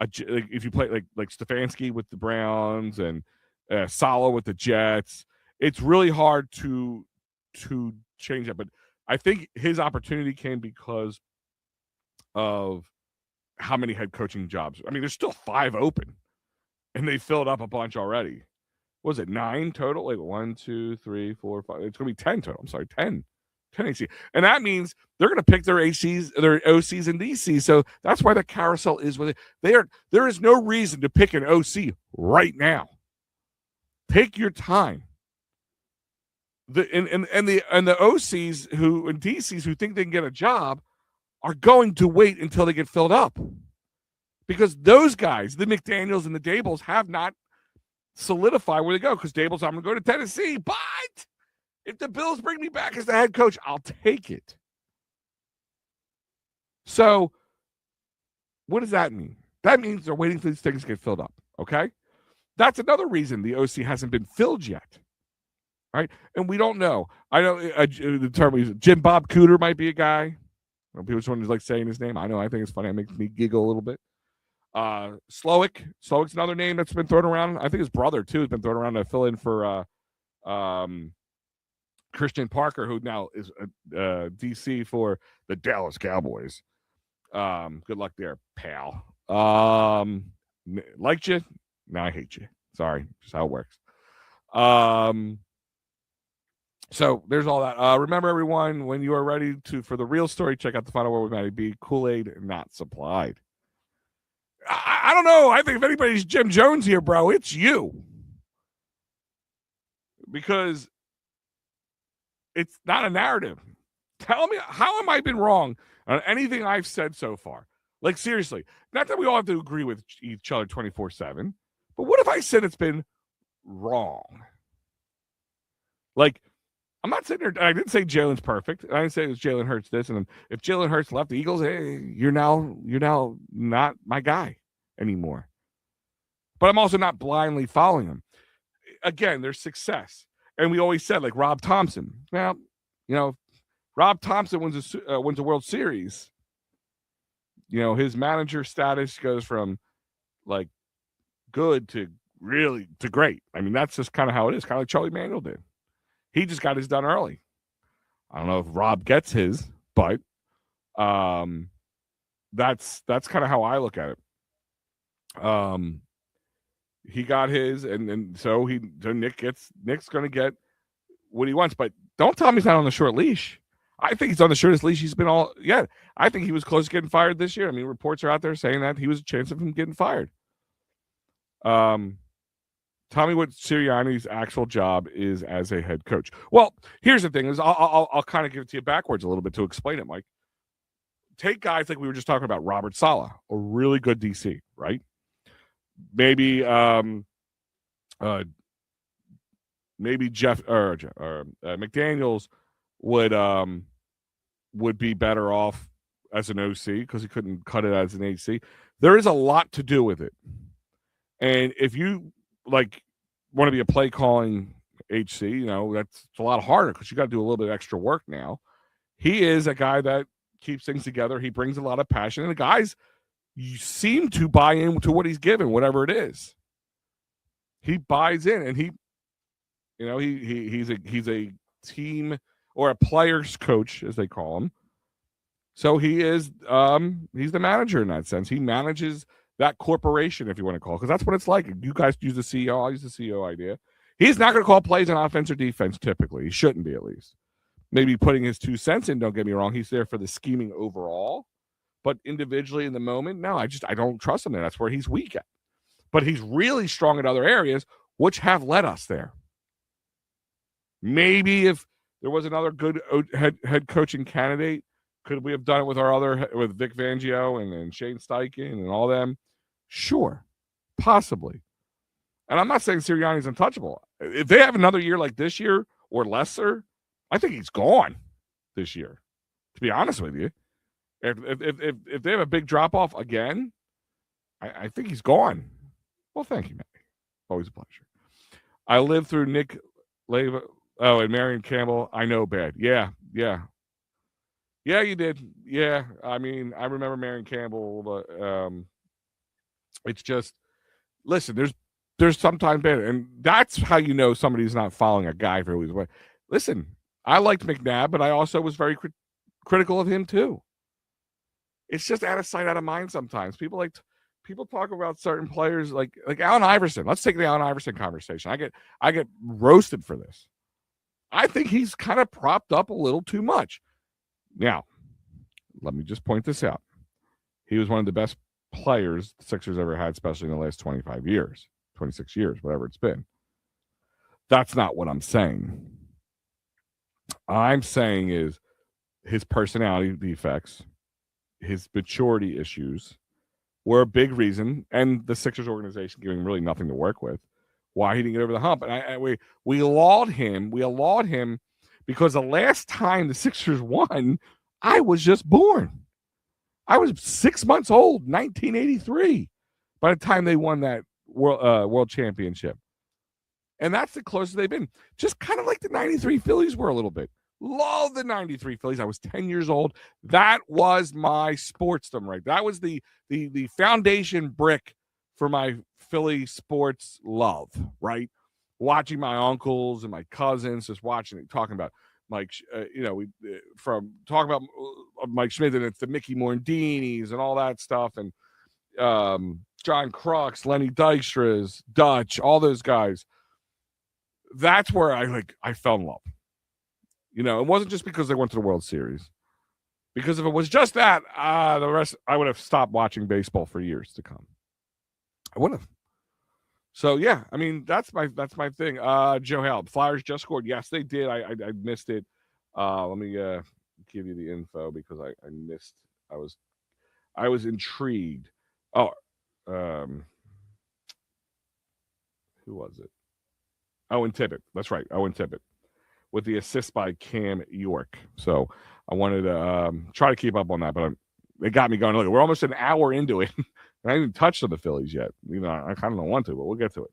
if you play like Stefanski with the Browns and Saleh with the Jets. It's really hard to change that. But I think his opportunity came because of how many head coaching jobs. I mean, there's still 5 open, and they filled up a bunch already. What was it 9 total? Like 1, 2, 3, 4, 5. It's going to be 10 total. I'm sorry, 10 AC. And that means they're going to pick their ACs, their OCs and DCs. So that's why the carousel is with it. There is no reason to pick an OC right now. Take your time. the OCs who and DCs who think they can get a job are going to wait until they get filled up, because those guys, the McDaniels and the Dables, have not solidified where they go. Because Dables, I'm going to go to Tennessee, but if the Bills bring me back as the head coach, I'll take it. So what does that mean? That means they're waiting for these things to get filled up, okay? That's another reason the OC hasn't been filled yet, right? And we don't know. I know the term is Jim Bob Cooter might be a guy. People just want to like saying his name. I know. I think it's funny. It makes me giggle a little bit. Slowick's another name that's been thrown around. I think his brother too has been thrown around to fill in for Christian Parker, who now is DC for the Dallas Cowboys. Good luck there, pal. Liked you? No, I hate you. Sorry, just how it works. So there's all that. Remember, everyone, when you are ready for the real story, check out the final word with Matty B. Kool-Aid not supplied. I don't know. I think if anybody's Jim Jones here, bro, it's you. Because it's not a narrative. Tell me, how am I been wrong on anything I've said so far? Like, seriously, not that we all have to agree with each other 24/7, but what if I said it's been wrong? Like, I'm not sitting there, I didn't say Jalen's perfect. I didn't say it was Jalen Hurts this, and if Jalen Hurts left the Eagles, hey, you're now not my guy anymore. But I'm also not blindly following him. Again, there's success. And we always said, like Rob Thompson. Well, Rob Thompson wins a World Series. His manager status goes from like good to really to great. I mean, that's just kind of how it is. Kind of like Charlie Manuel did. He just got his done early. I don't know if Rob gets his, but that's kind of how I look at it. He got his, and so Nick's going to get what he wants. But don't tell me he's not on the short leash. I think he's on the shortest leash he's been all. Yeah, I think he was close to getting fired this year. I mean, reports are out there saying that he was a chance of him getting fired. Tell me what Sirianni's actual job is as a head coach. Well, here's the thing: is I'll kind of give it to you backwards a little bit to explain it, Mike. Take guys like we were just talking about, Robert Saleh, a really good DC, right? Maybe Jeff or McDaniels would be better off as an OC because he couldn't cut it as an AC. There is a lot to do with it, and if you want to be a play calling HC, that's a lot harder because you got to do a little bit of extra work now. He is a guy that keeps things together. He brings a lot of passion, and the guys, you seem to buy into what he's given, whatever it is. He buys in, and he's a team or a players coach, as they call him. So he is he's the manager in that sense. He manages that corporation, if you want to call it, because that's what it's like. You guys use the CEO. I'll use the CEO idea. He's not going to call plays on offense or defense typically. He shouldn't be, at least. Maybe putting his 2 cents in, don't get me wrong. He's there for the scheming overall. But individually in the moment, no, I don't trust him there. That's where he's weak at. But he's really strong in other areas, which have led us there. Maybe if there was another good head coaching candidate, could we have done it with Vic Fangio and Shane Steichen and all them? Sure, possibly. And I'm not saying Sirianni's untouchable. If they have another year like this year or lesser, I think he's gone this year, to be honest with you. If they have a big drop-off again, I think he's gone. Well, thank you, Matt. Always a pleasure. I lived through Nick Leva. Oh, and Marion Campbell. I know bad. Yeah, you did. Yeah, I mean, I remember Marion Campbell, but it's just, listen, there's sometimes bad, and that's how you know somebody's not following a guy for his way. Listen, I liked McNabb, but I also was very critical of him too. It's just out of sight, out of mind sometimes. People talk about certain players like Allen Iverson. Let's take the Allen Iverson conversation. I get roasted for this. I think he's kind of propped up a little too much. Now, let me just point this out. He was one of the best players the Sixers ever had, especially in the last 25 years, 26 years, whatever it's been. That's not what I'm saying. I'm saying is his personality defects, his maturity issues were a big reason, and the Sixers organization giving him really nothing to work with, why he didn't get over the hump. And we laud him. We laud him because the last time the Sixers won, I was just born. I was 6 months old, 1983, by the time they won that world championship. And that's the closest they've been. Just kind of like the 93 Phillies were a little bit. Love the 93 Phillies. I was 10 years old. That was my sportsdom, right? That was the foundation brick for my Philly sports love, right? Watching my uncles and my cousins, just watching it, talking about Mike, from talking about Mike Schmidt and it's the Mickey Mordinis and all that stuff, and John Crooks, Lenny Dykstra's, Dutch, all those guys. That's where I fell in love. It wasn't just because they went to the World Series. Because if it was just that, the rest, I would have stopped watching baseball for years to come. I would have. So yeah, I mean that's my thing. Joe Hale, Flyers just scored. Yes, they did. I missed it. Let me give you the info because I missed. I was intrigued. Oh, who was it? Owen Tippett. That's right, Owen Tippett, with the assist by Cam York. So I wanted to try to keep up on that, but it got me going. Look, we're almost an hour into it. I haven't even touched on the Phillies yet. I kind of don't want to, but we'll get to it.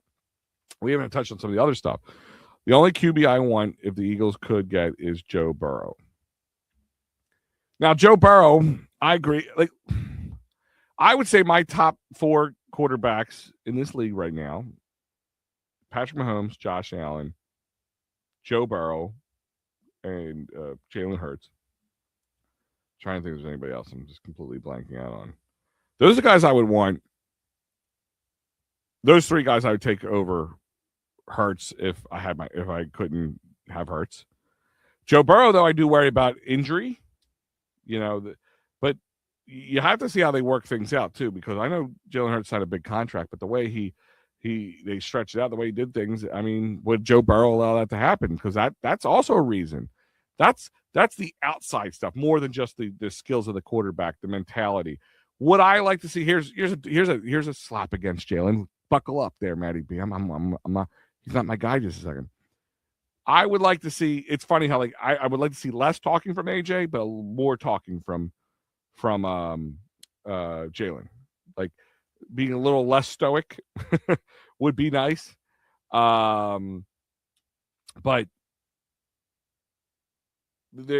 We haven't touched on some of the other stuff. The only QB I want, if the Eagles could get, is Joe Burrow. Now, Joe Burrow, I agree. I would say my top 4 quarterbacks in this league right now: Patrick Mahomes, Josh Allen, Joe Burrow, and Jalen Hurts. Trying to think if there's anybody else I'm just completely blanking out on. Those are the guys I would want. Those 3 guys I would take over Hurts if I couldn't have Hurts. Joe Burrow, though, I do worry about injury. But you have to see how they work things out too, because I know Jalen Hurts had a big contract, but the way they stretched it out, the way he did things, I mean, would Joe Burrow allow that to happen? Because that's also a reason. That's the outside stuff more than just the skills of the quarterback, the mentality. Would I like to see? Here's a slap against Jalen. Buckle up there, Matty B. I'm not. He's not my guy. Just a second. I would like to see. It's funny how I would like to see less talking from AJ, but more talking from Jalen. Like being a little less stoic would be nice. But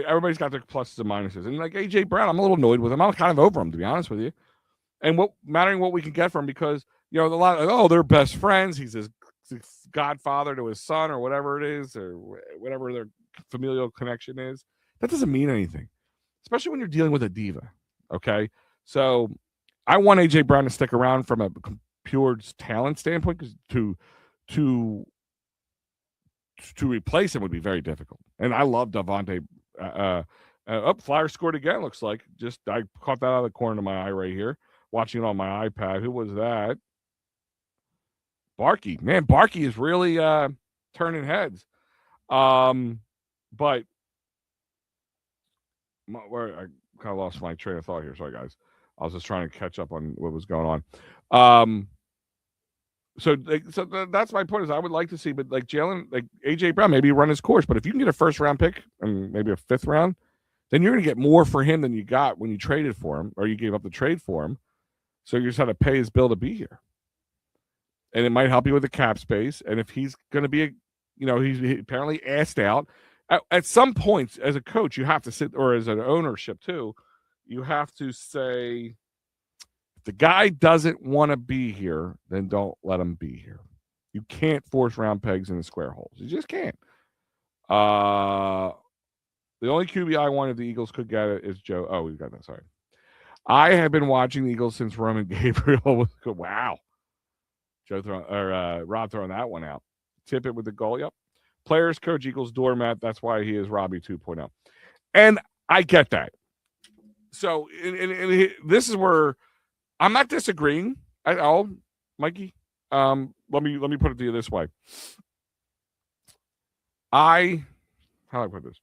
everybody's got their pluses and minuses, and like AJ Brown, I'm a little annoyed with him. I'm kind of over him, to be honest with you. And what we can get from, because a lot of, they're best friends. He's his godfather to his son, or whatever it is, or whatever their familial connection is. That doesn't mean anything, especially when you're dealing with a diva. Okay, so I want AJ Brown to stick around from a pure talent standpoint, because to replace him would be very difficult. And I love Devontae. Flyers scored again. Looks like I caught that out of the corner of my eye right here, watching it on my iPad. Who was that? Barkey. Man, Barkey is really turning heads. But where I kind of lost my train of thought here. Sorry, guys. I was just trying to catch up on what was going on. So that's my point. Is I would like to see, but like Jalen, like AJ Brown, maybe run his course. But if you can get a 1st round pick and maybe a 5th round, then you're going to get more for him than you got when you traded for him, or you gave up the trade for him. So you just had to pay his bill to be here, and it might help you with the cap space. And if he's going to be, he's apparently asked out. At some points, as a coach, you have to sit, or as an ownership too, you have to say, if the guy doesn't want to be here, then don't let him be here. You can't force round pegs into square holes. You just can't. The only QB I want if the Eagles could get it is Joe. Oh, we've got that. Sorry. I have been watching the Eagles since Roman Gabriel was good. Wow. Rob throwing that one out. Tippett with the goal. Yep. Players, coach, Eagles, doormat. That's why he is Robbie 2.0. And I get that. So and this is where I'm not disagreeing at all, Mikey. Let me put it to you this way. How do I put this?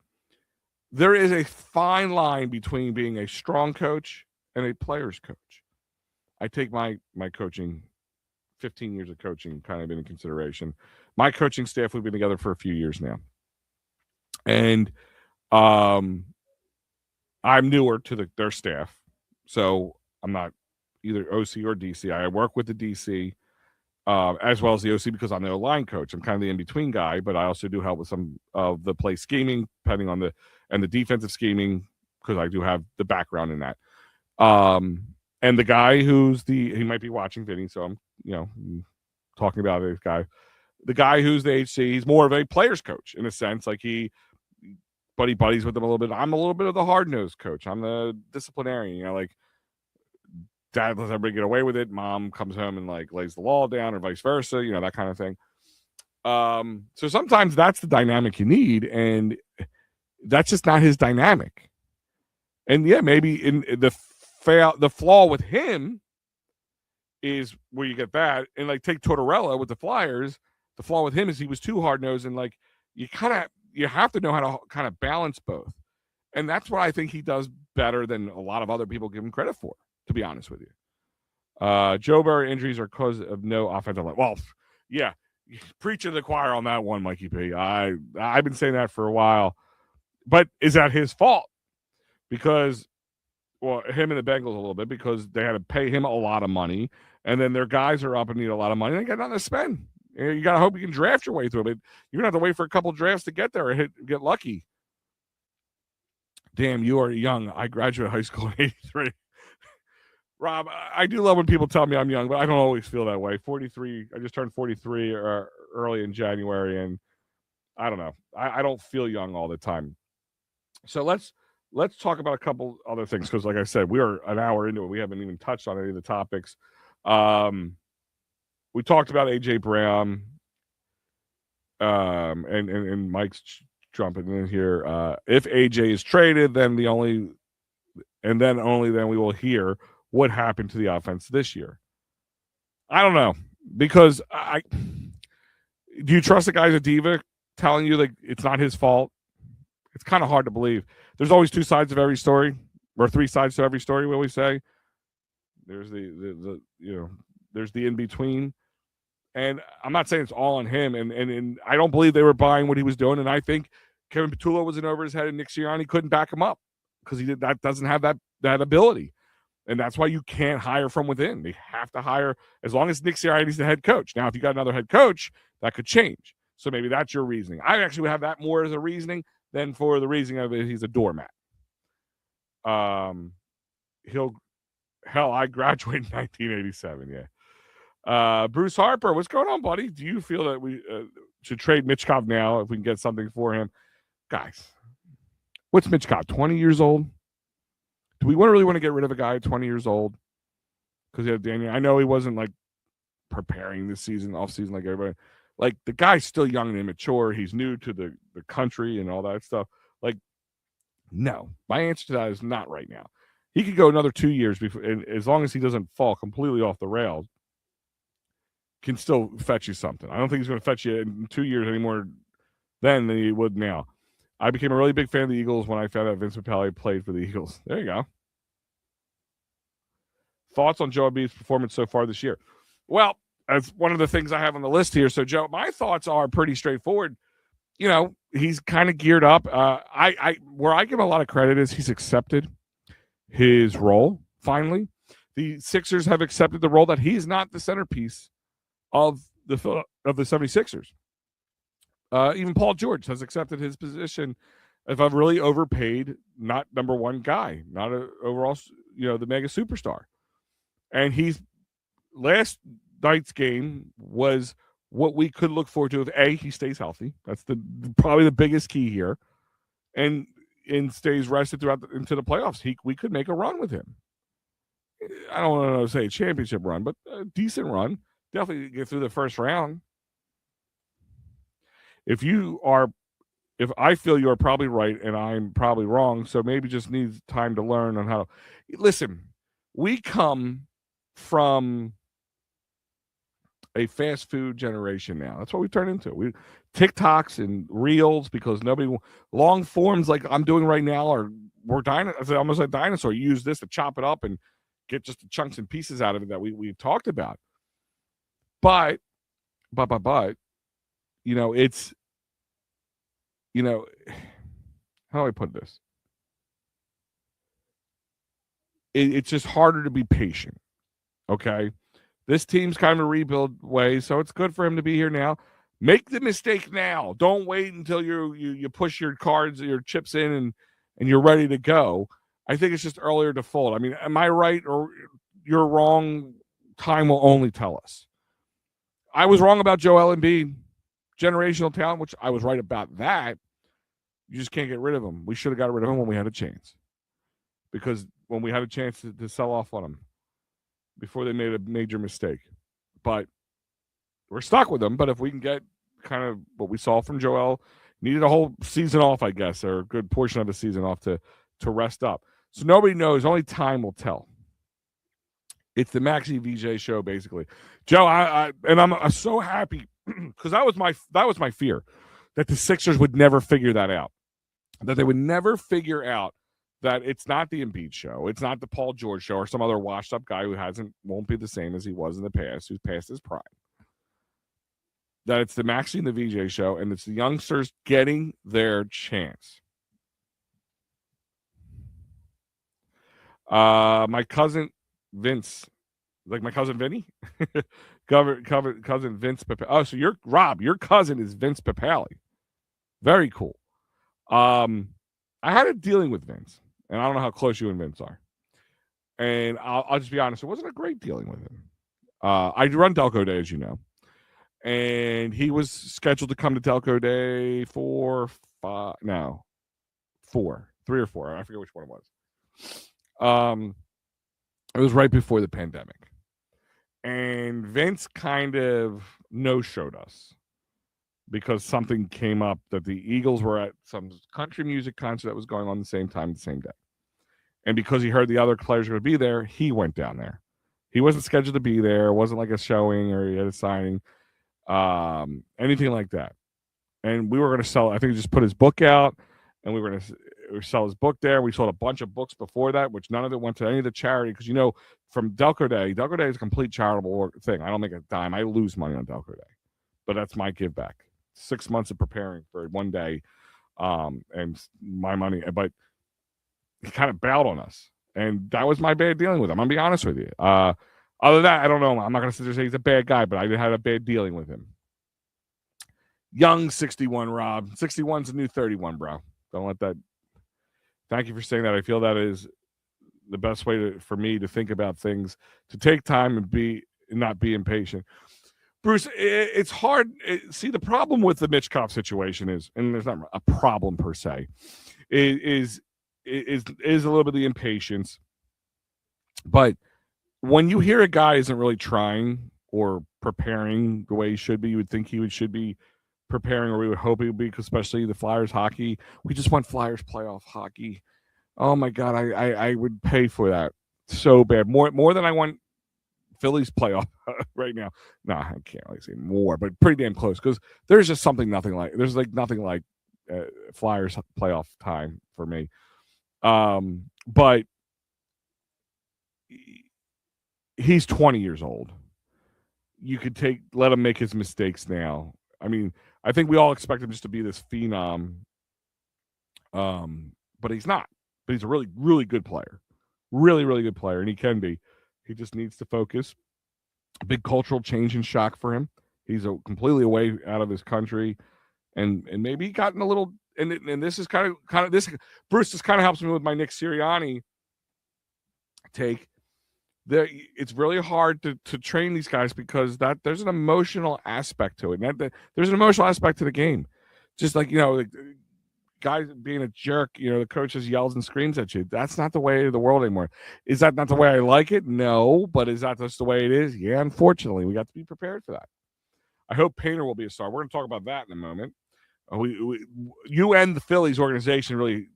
there is a fine line between being a strong coach and a player's coach. I take my coaching, 15 years of coaching, kind of into consideration. My coaching staff, we've been together for a few years now. And I'm newer to their staff. So I'm not either OC or DC. I work with the DC as well as the OC because I'm the line coach. I'm kind of the in-between guy, but I also do help with some of the play scheming, depending on the defensive scheming, because I do have the background in that. And the guy he might be watching Vinny, so I'm, talking about this guy. The guy who's the HC, he's more of a player's coach in a sense. Like he buddies with them a little bit. I'm a little bit of the hard-nosed coach. I'm the disciplinarian, like dad lets everybody get away with it. Mom comes home and like lays the law down, or vice versa, that kind of thing. So sometimes that's the dynamic you need, and that's just not his dynamic. And yeah, maybe in the flaw with him is where you get that. And like take Tortorella with the Flyers, the flaw with him is he was too hard-nosed, and like you have to know how to kind of balance both. And that's what I think he does better than a lot of other people give him credit for, to be honest with you. Joe Burrow injuries are cause of no offensive line. Well, yeah, preach to the choir on that one, Mikey P. I've been saying that for a while. But is that his fault? Because, well, him and the Bengals a little bit, because they had to pay him a lot of money, and then their guys are up and need a lot of money. They got nothing to spend. You got to hope you can draft your way through it. You're going to have to wait for a couple drafts to get there or get lucky. Damn, you are young. I graduated high school in 83. Rob, I do love when people tell me I'm young, but I don't always feel that way. 43, I just turned 43 early in January, and I don't know. I don't feel young all the time. So let's talk about a couple other things, because like I said, we are an hour into it. We haven't even touched on any of the topics. We talked about AJ Brown, and Mike's jumping in here. If AJ is traded, then only then we will hear what happened to the offense this year. I don't know, because do you trust the guy's a diva telling you like it's not his fault? It's kind of hard to believe. There's always two sides of every story, or three sides to every story, we always say. There's there's the in between. And I'm not saying it's all on him, and I don't believe they were buying what he was doing. And I think Kevin Petullo was in over his head, and Nick Sirianni couldn't back him up because that doesn't have that ability. And that's why you can't hire from within. They have to hire as long as Nick Sirianni's the head coach. Now, if you got another head coach, that could change. So maybe that's your reasoning. I actually would have that more as a reasoning than for the reasoning of it, he's a doormat. I graduated in 1987. Yeah. Bruce Harper, what's going on, buddy? Do you feel that we should trade Mitchkov now if we can get something for him? Guys, what's Mitchkov, 20 years old? Do we really want to get rid of a guy at 20 years old? Because you have Daniel. I know he wasn't like preparing this season, off season like everybody. Like the guy's still young and immature. He's new to the country and all that stuff. Like, no. My answer to that is not right now. He could go another 2 years before, and as long as he doesn't fall completely off the rails, can still fetch you something. I don't think he's going to fetch you in 2 years anymore then than he would now. I became a really big fan of the Eagles when I found out Vince Papale played for the Eagles. There you go. Thoughts on Joe Embiid's performance so far this year? Well, that's one of the things I have on the list here. So, Joe, my thoughts are pretty straightforward. He's kind of geared up. Where I give a lot of credit is he's accepted his role, finally. The Sixers have accepted the role that he's not the centerpiece of the 76ers. Even Paul George has accepted his position as a really overpaid, not number one guy, not a overall, the mega superstar. And last night's game was what we could look forward to if he stays healthy. That's probably the biggest key here, and stays rested throughout into the playoffs. We could make a run with him. I don't want to say a championship run, but a decent run. Definitely get through the first round. If I feel you are probably right and I'm probably wrong, so maybe just needs time to learn on how to listen. We come from a fast food generation now. That's what we turn into. We TikToks and reels because nobody long forms like I'm doing right now we're almost like dinosaur. You use this to chop it up and get just the chunks and pieces out of it that we've talked about. But it's how do I put this? It's just harder to be patient. Okay. This team's kind of a rebuild way, so it's good for him to be here now. Make the mistake now. Don't wait until you push your cards, your chips in, and you're ready to go. I think it's just earlier to fold. I mean, am I right or you're wrong? Time will only tell us. I was wrong about Joel Embiid, generational talent, which I was right about that. You just can't get rid of him. We should have got rid of him when we had a chance, because when we had a chance to sell off on him before they made a major mistake. But we're stuck with them. But if we can get kind of what we saw from Joel, needed a whole season off, I guess, or a good portion of the season off to rest up. So nobody knows. Only time will tell. It's the Maxi VJ show, basically. Joe, I'm so happy because that was my fear, that the Sixers would never figure that out, that they would never figure out that it's not the Embiid show, it's not the Paul George show, or some other washed up guy who won't be the same as he was in the past, who's past his prime. That it's the Maxi and the VJ show, and it's the youngsters getting their chance. My cousin Vince, like my cousin Vinny, cousin Vince Papali. Oh, so your cousin is Vince Papali. Very cool. I had a dealing with Vince, and I don't know how close you and Vince are. And I'll just be honest, it wasn't a great dealing with him. I run Delco Day, as you know, and he was scheduled to come to Delco Day 3 or 4. I forget which one it was. It was right before the pandemic, and Vince kind of no-showed us because something came up that the Eagles were at some country music concert that was going on the same time, the same day. And because he heard the other players were going to be there, he went down there. He wasn't scheduled to be there. It wasn't like a showing or he had a signing, anything like that. And we were going to sell, I think he just put his book out, and we were going to sell his book there. We sold a bunch of books before that, which none of it went to any of the charity, because, from Delco Day is a complete charitable thing. I don't make a dime. I lose money on Delco Day. But that's my give back. 6 months of preparing for one day, and my money. But he kind of bailed on us, and that was my bad dealing with him. I'm going to be honest with you. Other than that, I don't know. I'm not going to sit there and say he's a bad guy, but I had a bad dealing with him. Young 61, Rob. 61's a new 31, bro. Don't let that. Thank you for saying that. I feel that is the best way for me to think about things, to take time and not be impatient. Bruce, it's hard. See, the problem with the Mitch Kopp situation is, and there's not a problem per se, is a little bit of the impatience. But when you hear a guy isn't really trying or preparing the way he should be, you would think should be preparing, or we would hope he would be, especially the Flyers hockey. We just want Flyers playoff hockey. Oh my God, I would pay for that so bad. More than I want Phillies playoff right now. No, I can't really say more, but pretty damn close, because there's just nothing like Flyers playoff time for me. But he's 20 years old. You could let him make his mistakes now. I mean, I think we all expect him just to be this phenom. But he's not. But he's a really, really good player. Really, really good player, and he can be. He just needs to focus. A big cultural change and shock for him. He's completely away out of his country, and maybe he gotten a little. And this is kind of this. Bruce, this kind of helps me with my Nick Sirianni take. It's really hard to train these guys, because there's an emotional aspect to it. And there's an emotional aspect to the game. Just like, guys being a jerk, the coach just yells and screams at you. That's not the way of the world anymore. Is that not the way I like it? No. But is that just the way it is? Yeah, unfortunately. We got to be prepared for that. I hope Painter will be a star. We're going to talk about that in a moment. You and the Phillies organization really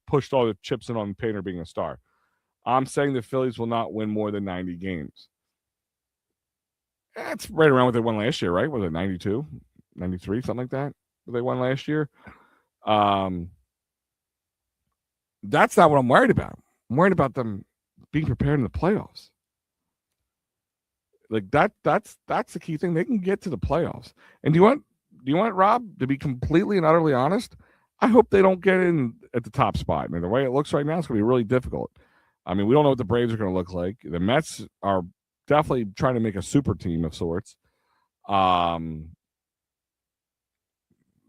pushed all the chips in on Painter being a star. I'm saying the Phillies will not win more than 90 games. That's right around what they won last year, right? Was it 92, 93, something like that? What they won last year. That's not what I'm worried about. I'm worried about them being prepared in the playoffs. Like that's the key thing. They can get to the playoffs. And do you want Rob to be completely and utterly honest? I hope they don't get in at the top spot. I mean, the way it looks right now, it's going to be really difficult. I mean, we don't know what the Braves are going to look like. The Mets are definitely trying to make a super team of sorts. The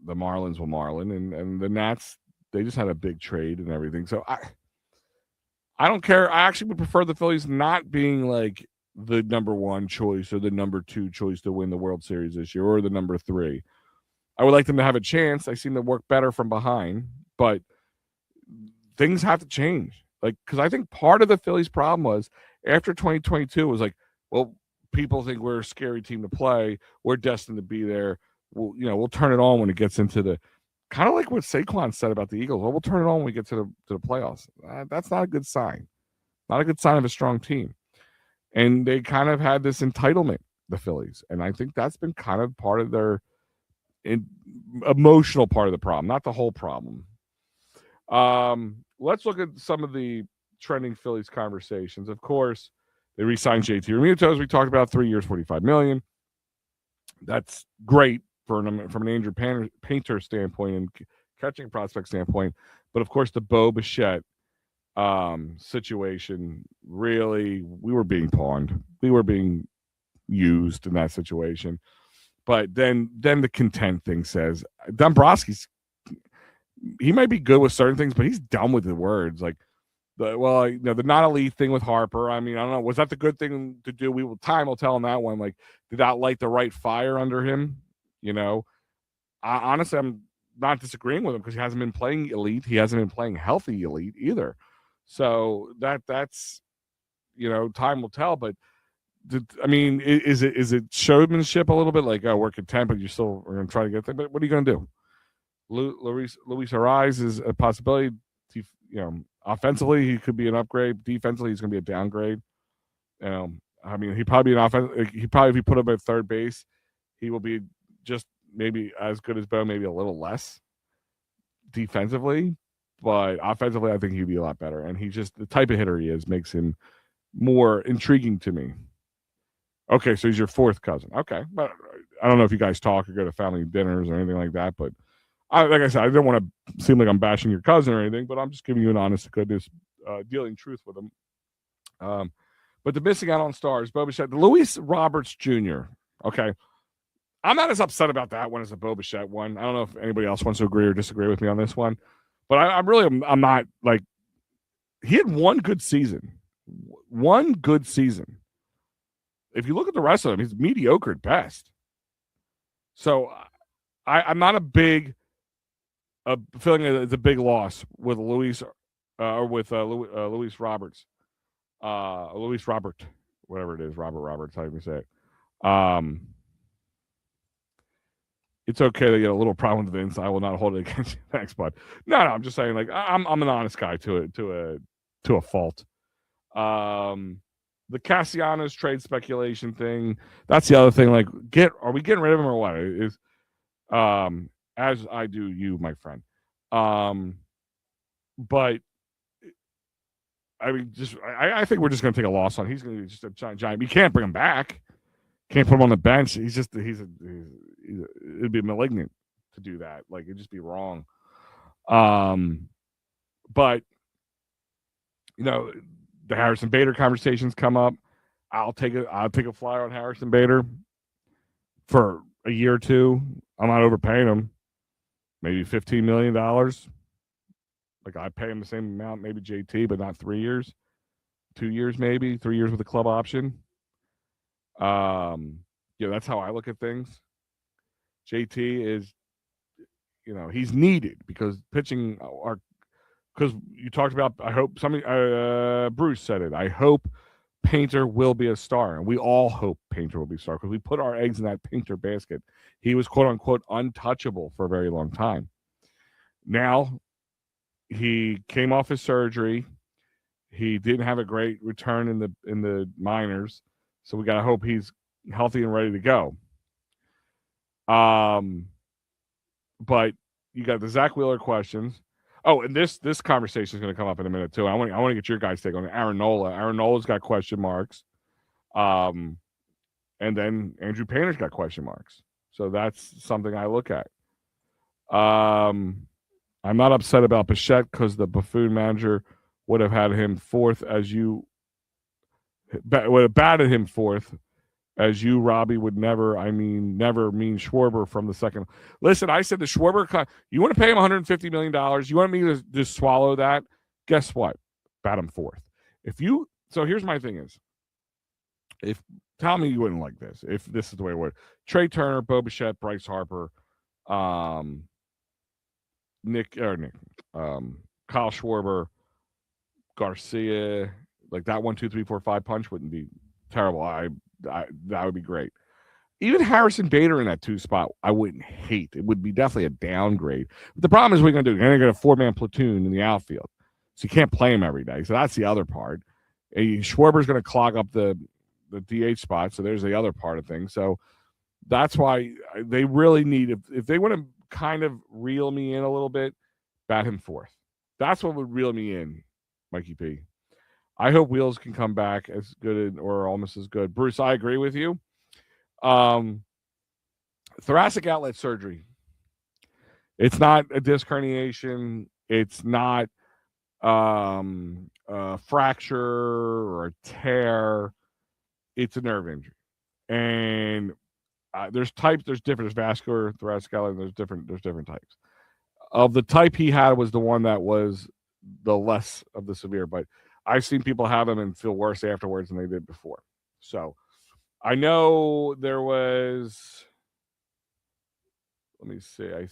Marlins will Marlin, and the Nats, they just had a big trade and everything. So I don't care. I actually would prefer the Phillies not being like the number one choice or the number two choice to win the World Series this year, or the number three. I would like them to have a chance. I seem to work better from behind, but things have to change. Like, because I think part of the Phillies' problem was after 2022 was like, well, people think we're a scary team to play. We're destined to be there. We'll turn it on when it gets into the kind of like what Saquon said about the Eagles. Well, we'll turn it on when we get to the playoffs. That's not a good sign. Not a good sign of a strong team. And they kind of had this entitlement, the Phillies. And I think that's been kind of part of their emotional part of the problem, not the whole problem. Let's look at some of the trending Phillies conversations. Of course, they re-signed JT Realmuto, as we talked about, 3 years, $45 million. That's great from an Andrew Painter standpoint and catching prospect standpoint. But of course, the Bo Bichette situation, really, we were being pawned. We were being used in that situation. But then the content thing says Dombrowski's, he might be good with certain things, but he's dumb with the words. Like the not elite thing with Harper. I mean, I don't know. Was that the good thing to do? Time will tell on that one. Like, did that light the right fire under him? Honestly, I'm not disagreeing with him because he hasn't been playing elite. He hasn't been playing healthy elite either. So that's time will tell. But is it showmanship a little bit? Like, oh, we're content, but we're going to try to get there. But what are you going to do? Luis Ariz is a possibility. Offensively, he could be an upgrade. Defensively, he's going to be a downgrade. He probably if you put him at third base, he will be just maybe as good as Bo, maybe a little less defensively, but offensively, I think he'd be a lot better. And he's just the type of hitter he is makes him more intriguing to me. Okay, so he's your fourth cousin. Okay, but I don't know if you guys talk or go to family dinners or anything like that, but like I said, I don't want to seem like I'm bashing your cousin or anything, but I'm just giving you an honest to goodness dealing truth with him. But the missing out on stars, Bo Bichette, Luis Roberts Jr. Okay, I'm not as upset about that one as the Bo Bichette one. I don't know if anybody else wants to agree or disagree with me on this one, but I'm not like, he had one good season. One good season. If you look at the rest of them, he's mediocre at best. So I'm not a big feeling it's a big loss with Luis or with Luis Roberts. Luis Robert, whatever it is, Robert Roberts, how do you say it? It's okay to get a little problem with Vince. I will not hold it against you. Thanks, bud. No, I'm just saying, like, I'm an honest guy to a fault. The Castellanos trade speculation thing, that's the other thing. Like, are we getting rid of him or what? Is as I do you, my friend. But I mean, I think we're just going to take a loss on. He's going to be just a giant. You can't bring him back. Can't put him on the bench. It'd be malignant to do that. Like, it'd just be wrong. But the Harrison Bader conversations come up. I'll take a flyer on Harrison Bader for a year or two. I'm not overpaying him. Maybe $15 million. Like, I pay him the same amount, maybe JT, but not 3 years. 2 years, maybe 3 years with a club option. That's how I look at things. JT is, he's needed because pitching because you talked about, I hope Bruce said it. I hope Painter will be a star, and we all hope Painter will be a star because we put our eggs in that Painter basket. He was quote unquote untouchable for a very long time. Now he came off his surgery. He didn't have a great return in the minors, so we got to hope he's healthy and ready to go. But you got the Zach Wheeler questions. Oh, and this conversation is going to come up in a minute too. I want to get your guys' take on it. Aaron Nola. Aaron Nola's got question marks. And then Andrew Painter's got question marks. So that's something I look at. I'm not upset about Bichette because the buffoon manager would have had him fourth would have batted him fourth as you, Robbie, would never mean Schwarber from the second. Listen, I said the Schwarber, you want to pay him $150 million. You want me to just swallow that? Guess what? Bat him fourth. So here's my thing is, tell me you wouldn't like this, if this is the way it would. Trey Turner, Bo Bichette, Bryce Harper, Kyle Schwarber, Garcia, like that 1, 2, 3, 4, 5 punch wouldn't be terrible. That would be great. Even Harrison Bader in that 2 spot, I wouldn't hate. It would be definitely a downgrade. But the problem is, we're going to do. You're going to get a 4-man platoon in the outfield, so you can't play him every day. So that's the other part. Schwarber's going to clog up the DH spot, so there's the other part of things. So that's why they really need, if they want to kind of reel me in a little bit, bat him fourth. That's what would reel me in, Mikey P. I hope Wheels can come back as good or almost as good. Bruce, I agree with you. Thoracic outlet surgery. It's not a disc herniation. It's not a fracture or a tear. It's a nerve injury. And there's types. There's different. There's vascular, thoracic outlet. There's different types. Of the type he had was the one that was the less of the severe, but I've seen people have them and feel worse afterwards than they did before. So I know there was, let me see. I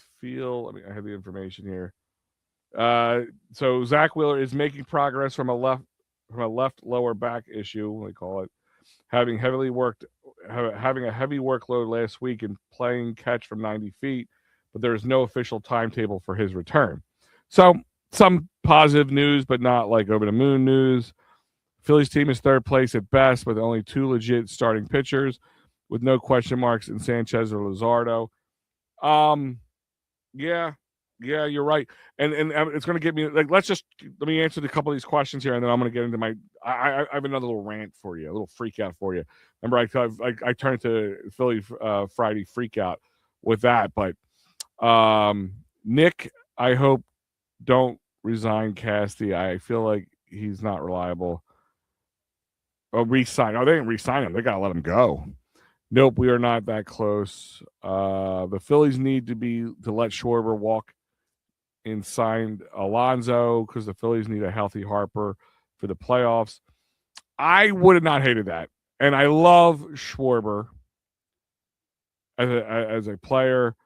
have the information here. So Zach Wheeler is making progress from a left lower back issue, they call it, having a heavy workload last week and playing catch from 90 feet, but there is no official timetable for his return. So some positive news, but not like over the moon news. Phillies team is third place at best, with only 2 legit starting pitchers, with no question marks in Sanchez or Luzardo. Yeah, you're right. And it's going to get me, like, let me answer a couple of these questions here, and then I'm going to get into I have another little rant for you, a little freak out for you. Remember, I turned to Philly Friday freak out with that, but Nick, I hope don't resign Casty. I feel like he's not reliable. Oh, re-sign. Oh, they didn't re-sign him. They got to let him go. Nope, we are not that close. The Phillies need to let Schwarber walk and sign Alonso, because the Phillies need a healthy Harper for the playoffs. I would have not hated that. And I love Schwarber as a player,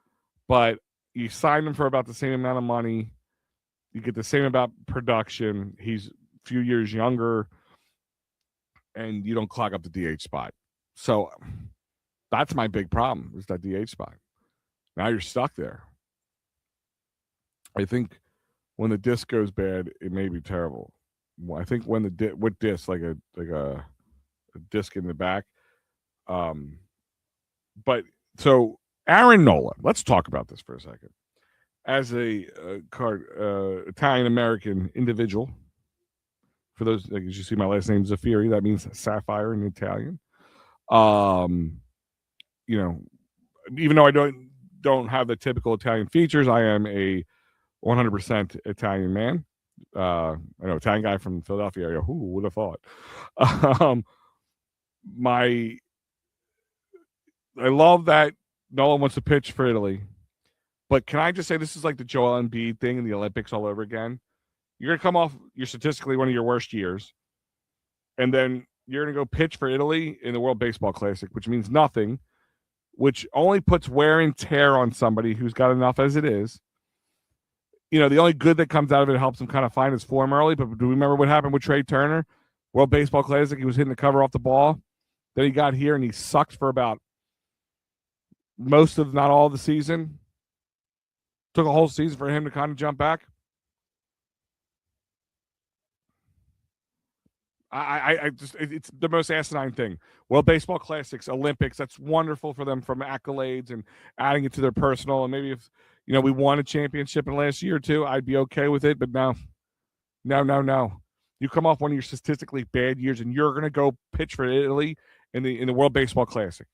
but you signed him for about the same amount of money. You get the same amount of production. He's a few years younger, and you don't clog up the DH spot. So that's my big problem, is that DH spot. Now you're stuck there. I think when the disc goes bad, it may be terrible. I think when with disc, like a disc in the back. But so Aaron Nola, let's talk about this for a second. As a Italian American individual, for those, like, as you see, my last name is Zafiri. That means sapphire in Italian. Even though I don't have the typical Italian features, I am a 100% Italian man. I know, Italian guy from Philadelphia area. Who would have thought? I love that Nolan wants to pitch for Italy. But can I just say, this is like the Joel Embiid thing in the Olympics all over again. You're going to come off your statistically one of your worst years, and then you're going to go pitch for Italy in the World Baseball Classic, which means nothing, which only puts wear and tear on somebody who's got enough as it is. You know, the only good that comes out of it helps him kind of find his form early. But do we remember what happened with Trey Turner? World Baseball Classic, he was hitting the cover off the ball. Then he got here and he sucked for about most of, not all of the season. Took a whole season for him to kind of jump back. I just it's the most asinine thing. World Baseball Classics, Olympics, that's wonderful for them from accolades and adding it to their personal. And maybe if we won a championship in the last year or two, I'd be okay with it. But no. You come off one of your statistically bad years, and you're gonna go pitch for Italy in the World Baseball Classic.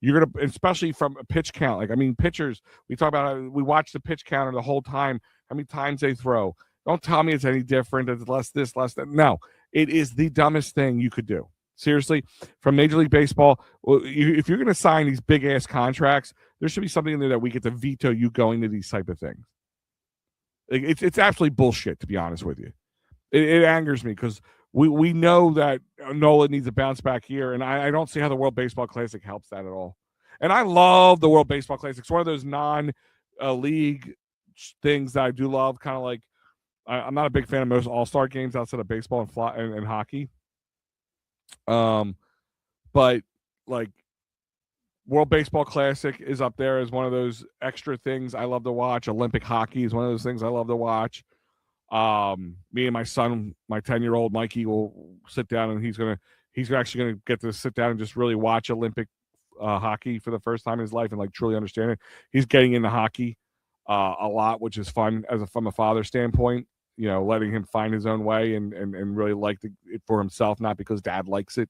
You're gonna, especially from a pitch count. Like, I mean, pitchers. We talk about, we watch the pitch counter the whole time. How many times they throw? Don't tell me it's any different. It's less this, less that. No, it is the dumbest thing you could do. Seriously, from Major League Baseball, if you're going to sign these big ass contracts, there should be something in there that we get to veto you going to these type of things. It's absolutely bullshit, to be honest with you. It angers me because we know that Nola needs a bounce back here, and I don't see how the World Baseball Classic helps that at all. And I love the World Baseball Classic. It's one of those non-league things that I do love, kind of like I'm not a big fan of most all-star games outside of baseball and hockey. But like World Baseball Classic is up there as one of those extra things I love to watch. Olympic hockey is one of those things I love to watch. Me and my son, my 10-year-old Mikey, will sit down, and he's actually gonna get to sit down and just really watch Olympic hockey for the first time in his life and like truly understand it. He's getting into hockey a lot, which is fun from a father standpoint. Letting him find his own way and really like it for himself, not because dad likes it.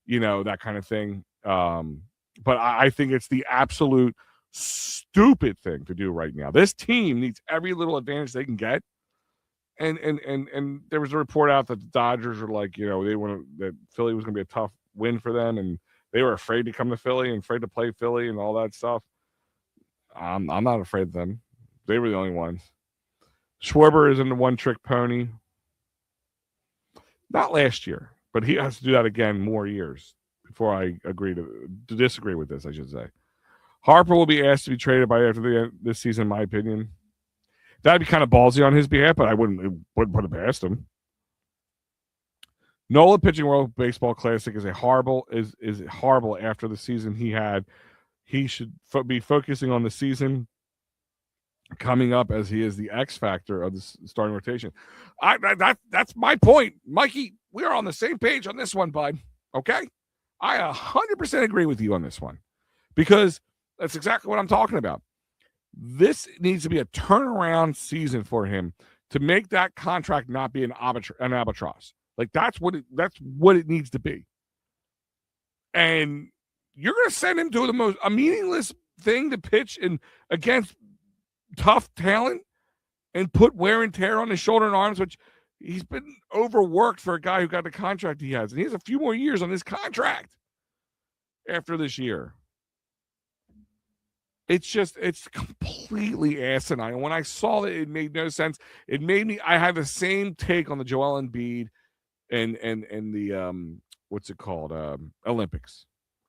That kind of thing. But I think it's the absolute stupid thing to do right now. This team needs every little advantage they can get. And there was a report out that the Dodgers were like, that Philly was going to be a tough win for them, and they were afraid to come to Philly and afraid to play Philly and all that stuff. I'm not afraid of them. They were the only ones. Schwarber isn't a one-trick pony. Not last year, but he has to do that again more years before I agree to disagree with this, I should say. Harper will be asked to be traded by after this season, in my opinion. That'd be kind of ballsy on his behalf, but I wouldn't put it past him. Nola pitching World Baseball Classic is horrible after the season he had. He should be focusing on the season coming up, as he is the X factor of the starting rotation. That's my point, Mikey. We are on the same page on this one, bud. Okay, I 100% agree with you on this one, because that's exactly what I'm talking about. This needs to be a turnaround season for him to make that contract not be an albatross. Like that's what it needs to be. And you're going to send him to a meaningless thing to pitch against tough talent and put wear and tear on his shoulder and arms, which he's been overworked for a guy who got the contract he has. And he has a few more years on his contract after this year. It's completely asinine. And when I saw it, it made no sense. I had the same take on the Joel Embiid and the what's it called? Olympics.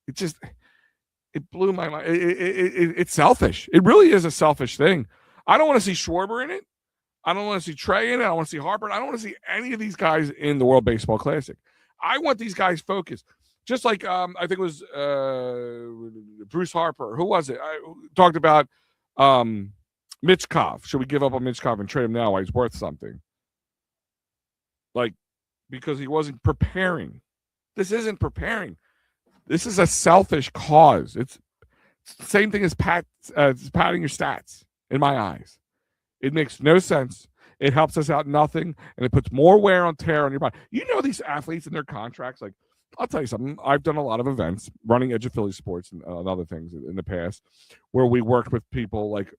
It blew my mind. It's selfish. It really is a selfish thing. I don't want to see Schwarber in it. I don't want to see Trey in it. I don't want to see Harper. I don't want to see any of these guys in the World Baseball Classic. I want these guys focused. Just like I think it was Bruce Harper. Who was it? I talked about Mitchkov. Should we give up on Mitchkov and trade him now while he's worth something? Like, because he wasn't preparing. This isn't preparing. This is a selfish cause. It's the same thing as padding your stats, in my eyes. It makes no sense. It helps us out nothing, and it puts more wear and tear on your body. These athletes and their contracts, like, I'll tell you something. I've done a lot of events, running Edge of Philly Sports and other things in the past, where we worked with people like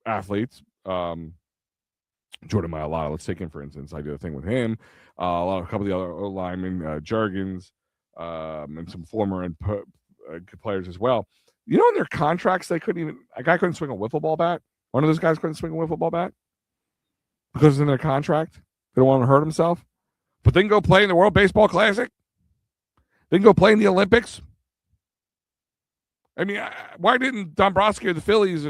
athletes. Jordan Mailata, let's take him, for instance. I did a thing with him. A couple of the other linemen, Juergens, and some former players as well. In their contracts, a guy couldn't swing a wiffle ball bat. One of those guys couldn't swing a wiffle ball bat because it's in their contract. They don't want to hurt himself. But they can go play in the World Baseball Classic. They can go play in the Olympics. I mean, why didn't Dombrowski or the Phillies,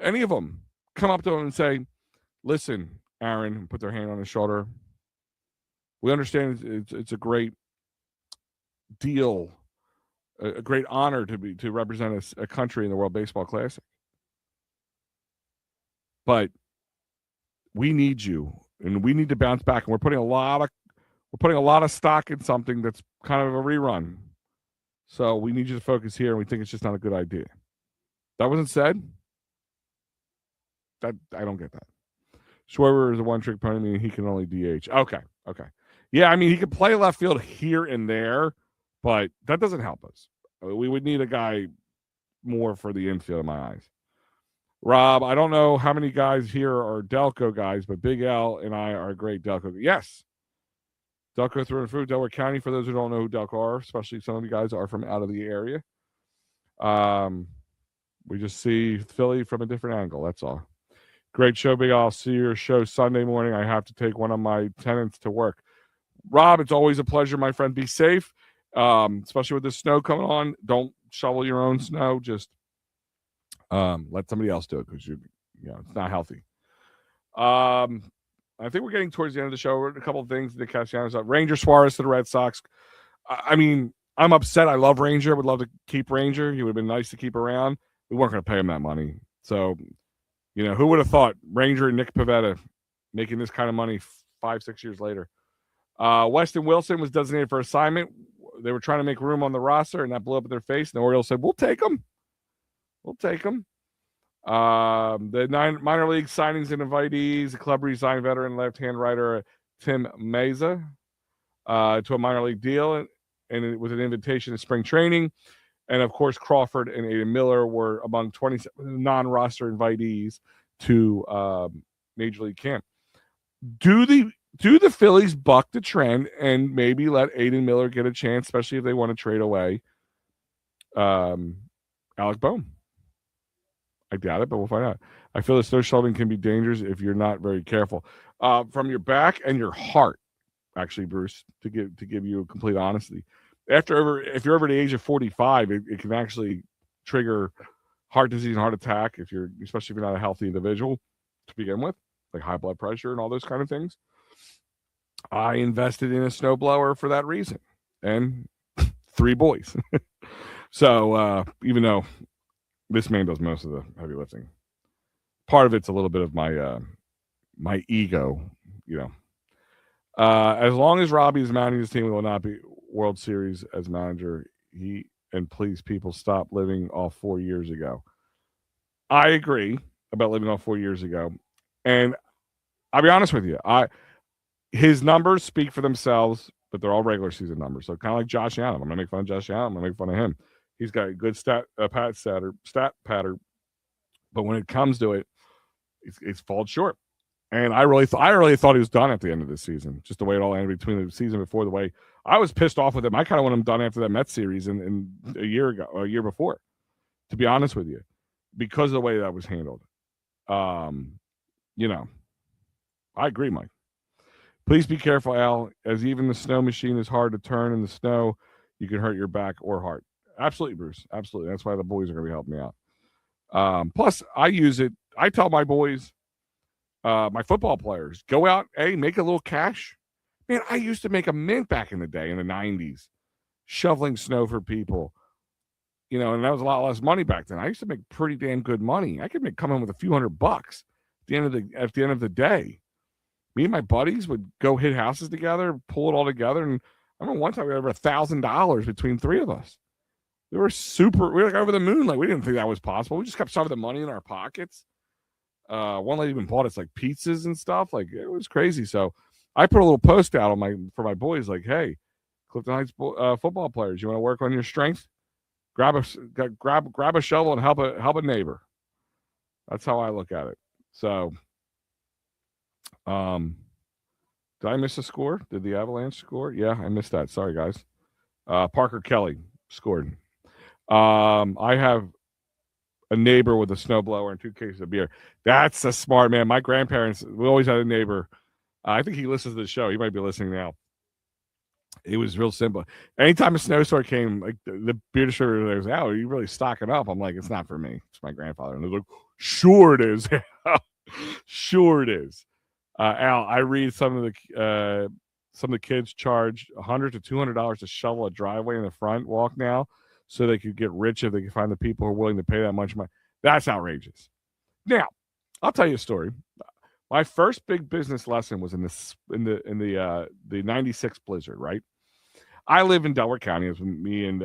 any of them, come up to him and say, listen, Aaron, and put their hand on his shoulder. We understand it's a great deal, a great honor to represent a country in the World Baseball Classic. But we need you, and we need to bounce back. And we're we're putting a lot of stock in something that's kind of a rerun. So we need you to focus here, and we think it's just not a good idea. That wasn't said. That I don't get that. Schwarber is a one-trick pony, meaning he can only DH. Okay. Yeah, I mean, he could play left field here and there, but that doesn't help us. We would need a guy more for the infield in my eyes. Rob, I don't know how many guys here are Delco guys, but Big Al and I are great Delco. Yes. Delco through and through, Delaware County, for those who don't know who Delco are, especially some of you guys are from out of the area. We just see Philly from a different angle. That's all. Great show, Big Al. I'll see your show Sunday morning. I have to take one of my tenants to work. Rob, it's always a pleasure, my friend. Be safe, especially with the snow coming on. Don't shovel your own snow. Just let somebody else do it because it's not healthy. I think we're getting towards the end of the show. A couple of things to catch down. Ranger Suarez to the Red Sox. I mean, I'm upset. I love Ranger. Would love to keep Ranger. He would have been nice to keep around. We weren't going to pay him that money. So, who would have thought Ranger and Nick Pivetta making this kind of money 5-6 years later? Weston Wilson was designated for assignment. They were trying to make room on the roster, and that blew up in their face. And the Orioles said, we'll take him. The 9 minor league signings and invitees, the club resigned veteran left-hand writer Tim Meza to a minor league deal, and with an invitation to spring training. And, of course, Crawford and Aiden Miller were among 27 non-roster invitees to Major League Camp. Do the Phillies buck the trend and maybe let Aiden Miller get a chance, especially if they want to trade away Alec Bohm? I doubt it, but we'll find out. I feel that snow shoveling can be dangerous if you're not very careful. From your back and your heart, actually, Bruce, to give you complete honesty. If you're over the age of 45, it can actually trigger heart disease and heart attack especially if you're not a healthy individual to begin with, like high blood pressure and all those kind of things. I invested in a snowblower for that reason, and 3 boys. So even though this man does most of the heavy lifting, part of it's a little bit of my my ego, As long as Robbie is managing his team, we will not be World Series as manager. And please, people, stop living off 4 years ago. I agree about living off 4 years ago, and I'll be honest with you. His numbers speak for themselves, but they're all regular season numbers. So kind of like Josh Allen. I'm going to make fun of Josh Allen. I'm going to make fun of him. He's got a good stat pattern, but when it comes to it, it's fallen short. And I really thought he was done at the end of the season. Just the way it all ended between the season before, the way I was pissed off with him. I kind of want him done after that Mets series in a year before, to be honest with you, because of the way that was handled. I agree, Mike. Please be careful, Al, as even the snow machine is hard to turn in the snow. You can hurt your back or heart. Absolutely, Bruce. Absolutely. That's why the boys are going to be helping me out. Plus, I use it. I tell my boys, my football players, go out, make a little cash. Man, I used to make a mint back in the day in the 90s, shoveling snow for people. And that was a lot less money back then. I used to make pretty damn good money. I could come in with a few $100 at the end of the day. Me and my buddies would go hit houses together, pull it all together. And I remember one time we had over $1,000 between 3 of us. We were like over the moon. Like, we didn't think that was possible. We just kept shoving the money in our pockets. One lady even bought us like pizzas and stuff. Like, it was crazy. So I put a little post out for my boys, like, hey, Clifton Heights football players, you want to work on your strength? Grab a shovel and help a neighbor. That's how I look at it. So, did I miss a score? Did the Avalanche score? Yeah, I missed that. Sorry, guys. Parker Kelly scored. I have a neighbor with a snowblower and 2 cases of beer. That's a smart man. My grandparents, we always had a neighbor. I think he listens to the show. He might be listening now. It was real simple. Anytime a snowstorm came, like the beer distributor was, "Oh, are you really stocking up?" I'm like, "It's not for me. It's my grandfather." And they're like, "Sure it is." Sure it is. Al, I read some of the kids charge $100 to $200 to shovel a driveway in the front walk now, so they could get rich if they can find the people who are willing to pay that much money. That's outrageous. Now, I'll tell you a story. My first big business lesson was in the '96 blizzard. Right, I live in Delaware County, as me and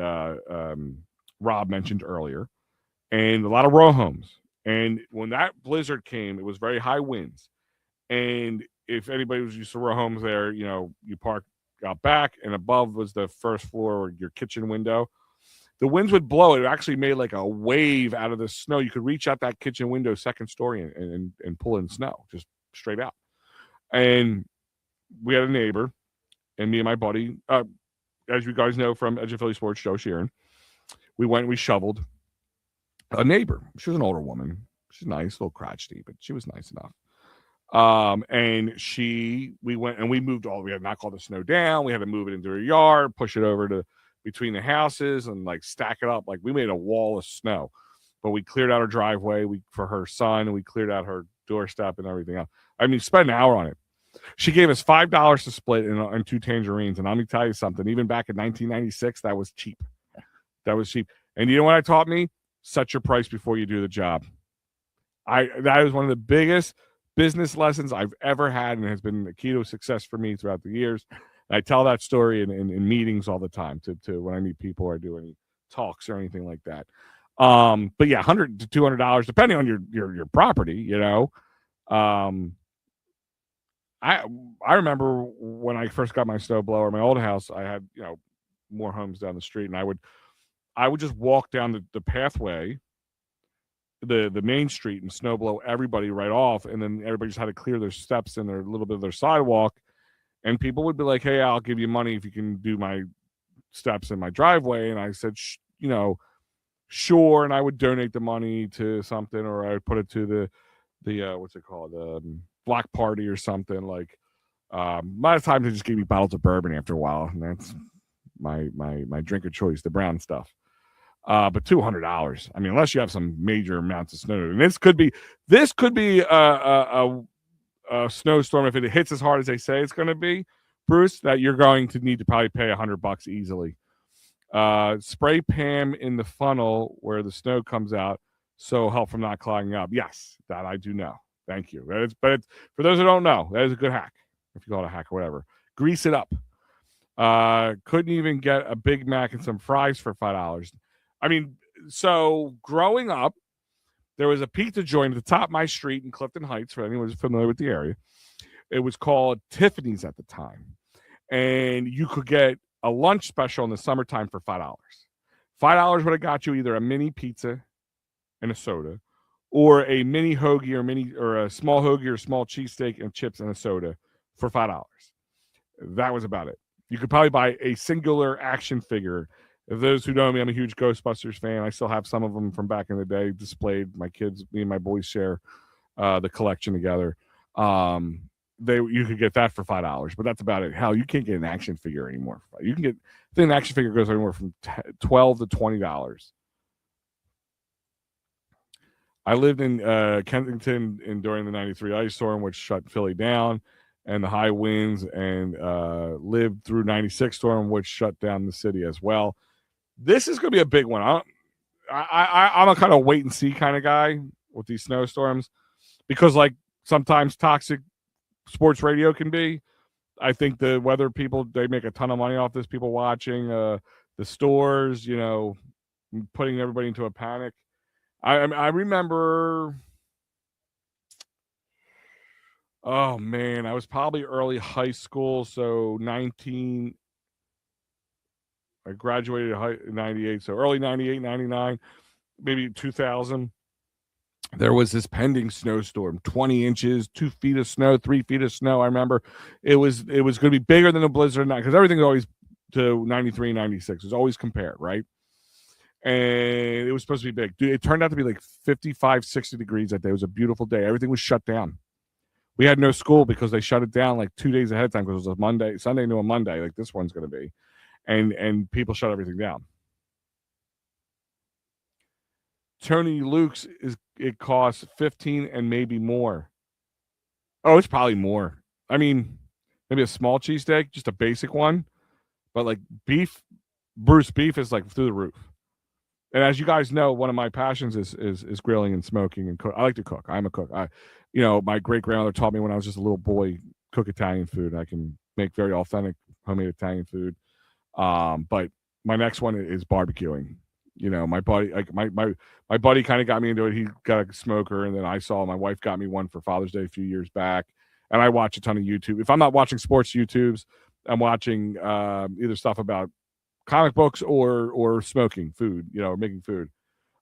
Rob mentioned earlier, and a lot of row homes. And when that blizzard came, it was very high winds. And if anybody was used to row homes there, you park out back, and above was the first floor or your kitchen window. The winds would blow. It actually made like a wave out of the snow. You could reach out that kitchen window second story and pull in snow just straight out. And we had a neighbor, and me and my buddy, as you guys know from Edge of Philly Sports, Joe Sheeran, we went and we shoveled a neighbor. She was an older woman. She's nice, a little crotchety, but she was nice enough. And we went and we moved we had to knock all the snow down. We had to move it into her yard, push it over to between the houses and like stack it up. Like we made a wall of snow, but we cleared out her driveway for her son, and we cleared out her doorstep and everything else. I mean, spent an hour on it. She gave us $5 to split in 2 tangerines. And let me tell you something, even back in 1996, that was cheap. That was cheap. And you know what I taught me? Set your price before you do the job. That is one of the biggest business lessons I've ever had, and has been a key to success for me throughout the years. And I tell that story in meetings all the time to when I meet people or do any talks or anything like that. But yeah, $100 to $200 depending on your property. I remember when I first got my snowblower, my old house, I had more homes down the street, and I would just walk down the pathway, the main street, and snowblow everybody right off, and then everybody just had to clear their steps and their little bit of their sidewalk, and people would be like, "Hey, I'll give you money if you can do my steps in my driveway," and I said, sure, and I would donate the money to something, or I would put it to the what's it called, block party or something. Like a lot of times they just gave me bottles of bourbon after a while, and that's my drink of choice, the brown stuff. But $200, I mean, unless you have some major amounts of snow, and this could be a snowstorm, if it hits as hard as they say it's going to be, Bruce, that you're going to need to probably pay $100 easily. Spray Pam in the funnel where the snow comes out, so help from not clogging up. Yes, that I do know. Thank you. But for those who don't know, that is a good hack, if you call it a hack or whatever. Grease it up. Couldn't even get a Big Mac and some fries for $5. I mean, so growing up, there was a pizza joint at the top of my street in Clifton Heights, for anyone who's familiar with the area. It was called Tiffany's at the time. And you could get a lunch special in the summertime for $5. $5 would have got you either a mini pizza and a soda, or a mini hoagie or a small hoagie or small cheesesteak and chips and a soda for $5. That was about it. You could probably buy a singular action figure. If those who know me, I'm a huge Ghostbusters fan. I still have some of them from back in the day displayed. My kids, me and my boys share the collection together. You could get that for $5, but that's about it. Hell, you can't get an action figure anymore. You can get, I think an action figure goes anywhere from $12 to $20. I lived in Kensington during the '93 ice storm, which shut Philly down, and the high winds, and lived through '96 storm, which shut down the city as well. This is going to be a big one. I'm a kind of wait and see kind of guy with these snowstorms, because like sometimes toxic sports radio can be. I think the weather people, they make a ton of money off this. People watching the stores, putting everybody into a panic. I remember, oh man, I was probably early high school, so I graduated in 98, so early 98, 99, maybe 2000. There was this pending snowstorm, 20 inches, 2 feet of snow, 3 feet of snow. I remember it was going to be bigger than a blizzard, because everything's always to 93, 96. It's always compared, right? And it was supposed to be big. Dude, it turned out to be like 55, 60 degrees that day. It was a beautiful day. Everything was shut down. We had no school because they shut it down like 2 days ahead of time, because it was a Monday, Sunday to a Monday, like this one's going to be. And people shut everything down. Tony Luke's it costs $15 and maybe more. Oh, it's probably more. I mean, maybe a small cheesesteak, just a basic one. But like beef, Bruce beef is like through the roof. And as you guys know, one of my passions is grilling and smoking and cook. I like to cook. I'm a cook. My great grandmother taught me when I was just a little boy cook Italian food. I can make very authentic homemade Italian food. But my next one is barbecuing. My buddy, like my buddy, kind of got me into it. He got a smoker, and then I saw my wife got me one for Father's Day a few years back. And I watch a ton of YouTube. If I'm not watching sports YouTubes, I'm watching either stuff about comic books or smoking food, or making food.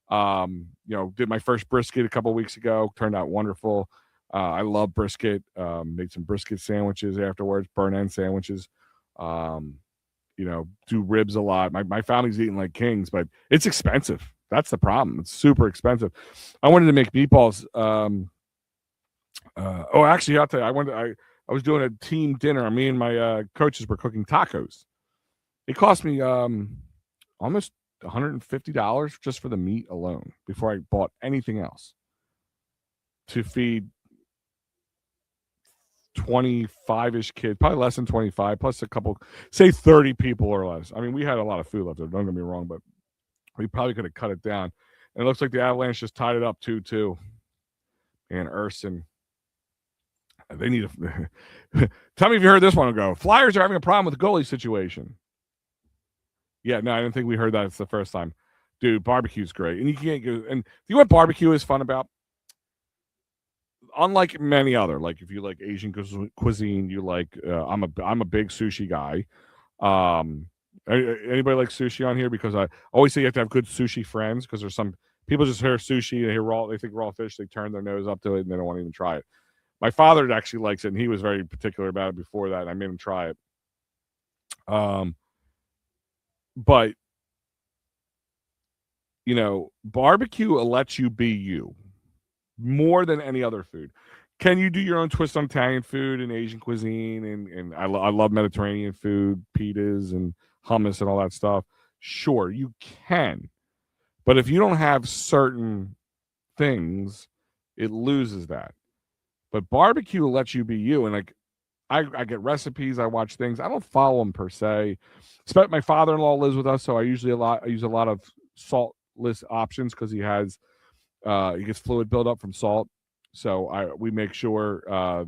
Did my first brisket a couple weeks ago. Turned out wonderful. I love brisket. Made some brisket sandwiches afterwards, burn end sandwiches. Do ribs a lot. My family's eating like kings, but it's expensive. That's the problem. It's super expensive. I wanted to make meatballs. Actually, I'll tell you, I was doing a team dinner. Me and my coaches were cooking tacos. It cost me almost $150 just for the meat alone before I bought anything else to feed 25-ish kids, probably less than 25, plus a couple, say 30 people or less. I mean, we had a lot of food left there, don't get me wrong, but we probably could have cut it down. And it looks like the Avalanche just tied it up 2-2. And Urson, they need a tell me if you heard this one go. Flyers are having a problem with the goalie situation. Yeah, no, I didn't think we heard that. It's the first time. Dude, barbecue's great. And you can't go, and you know what barbecue is fun about? Unlike many other, like if you like Asian cuisine, you like I'm a big sushi guy. Anybody like sushi on here? Because I always say you have to have good sushi friends, because there's some people just hear sushi, they hear raw, they think raw fish, they turn their nose up to it and they don't want to even try it. My father actually likes it, and he was very particular about it before that, and I made him try it. But barbecue lets you be you more than any other food. Can you do your own twist on Italian food and Asian cuisine? And I love Mediterranean food, pitas and hummus and all that stuff. Sure, you can. But if you don't have certain things, it loses that. But barbecue lets you be you. And like, I get recipes, I watch things. I don't follow them per se. My father-in-law lives with us, so I use a lot of saltless options, because he gets fluid buildup from salt. So we make sure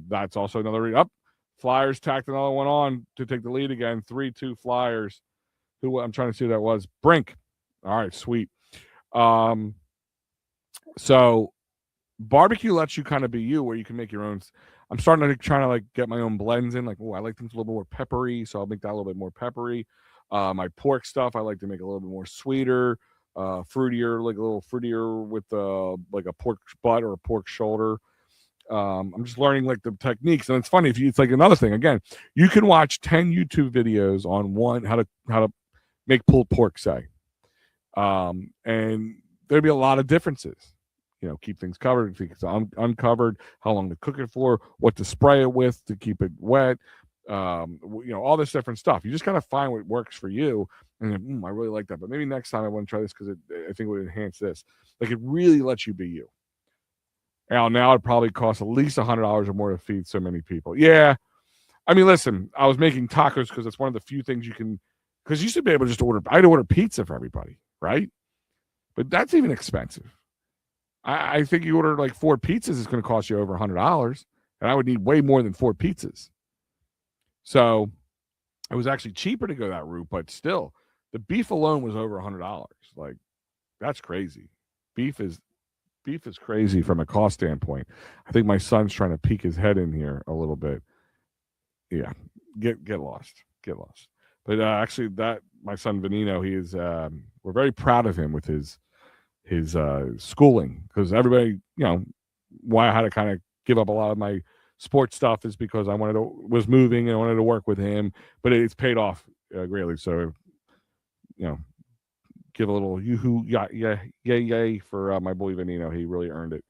that's also another Flyers tacked another one on to take the lead again. 3-2 Flyers. I'm trying to see who that was. Brink. All right, sweet. So barbecue lets you kind of be you, where you can make your own. I'm starting to trying to like get my own blends in. Like, I like things a little more peppery, so I'll make that a little bit more peppery. My pork stuff, I like to make a little bit more sweeter, fruitier, like a little fruitier with like a pork butt or a pork shoulder. I'm just learning like the techniques, and it's funny it's like another thing. Again, you can watch 10 YouTube videos on how to make pulled pork, say, and there'd be a lot of differences. Keep things covered, keep things uncovered, how long to cook it for, what to spray it with to keep it wet, all this different stuff. You just got to find what works for you. And then, I really like that, but maybe next time I want to try this, because I think it would enhance this. Like, it really lets you be you. Now it probably costs at least $100 or more to feed so many people. Yeah. I mean, listen, I was making tacos because it's one of the few things you can, because you used to be able to just I'd order pizza for everybody, right? But that's even expensive. I think you order like 4 pizzas, it's going to cost you over $100, and I would need way more than 4 pizzas. So it was actually cheaper to go that route, but still, the beef alone was over $100. Like, that's crazy. Beef is crazy from a cost standpoint. I think my son's trying to peek his head in here a little bit. Yeah, get lost. But actually, that my son Venino, he is. We're very proud of him with his schooling, because everybody, why I had to kind of give up a lot of my sports stuff is because I was moving and I wanted to work with him, but it's paid off greatly. So, give a little yoo-hoo, yay for my boy Venino. He really earned it.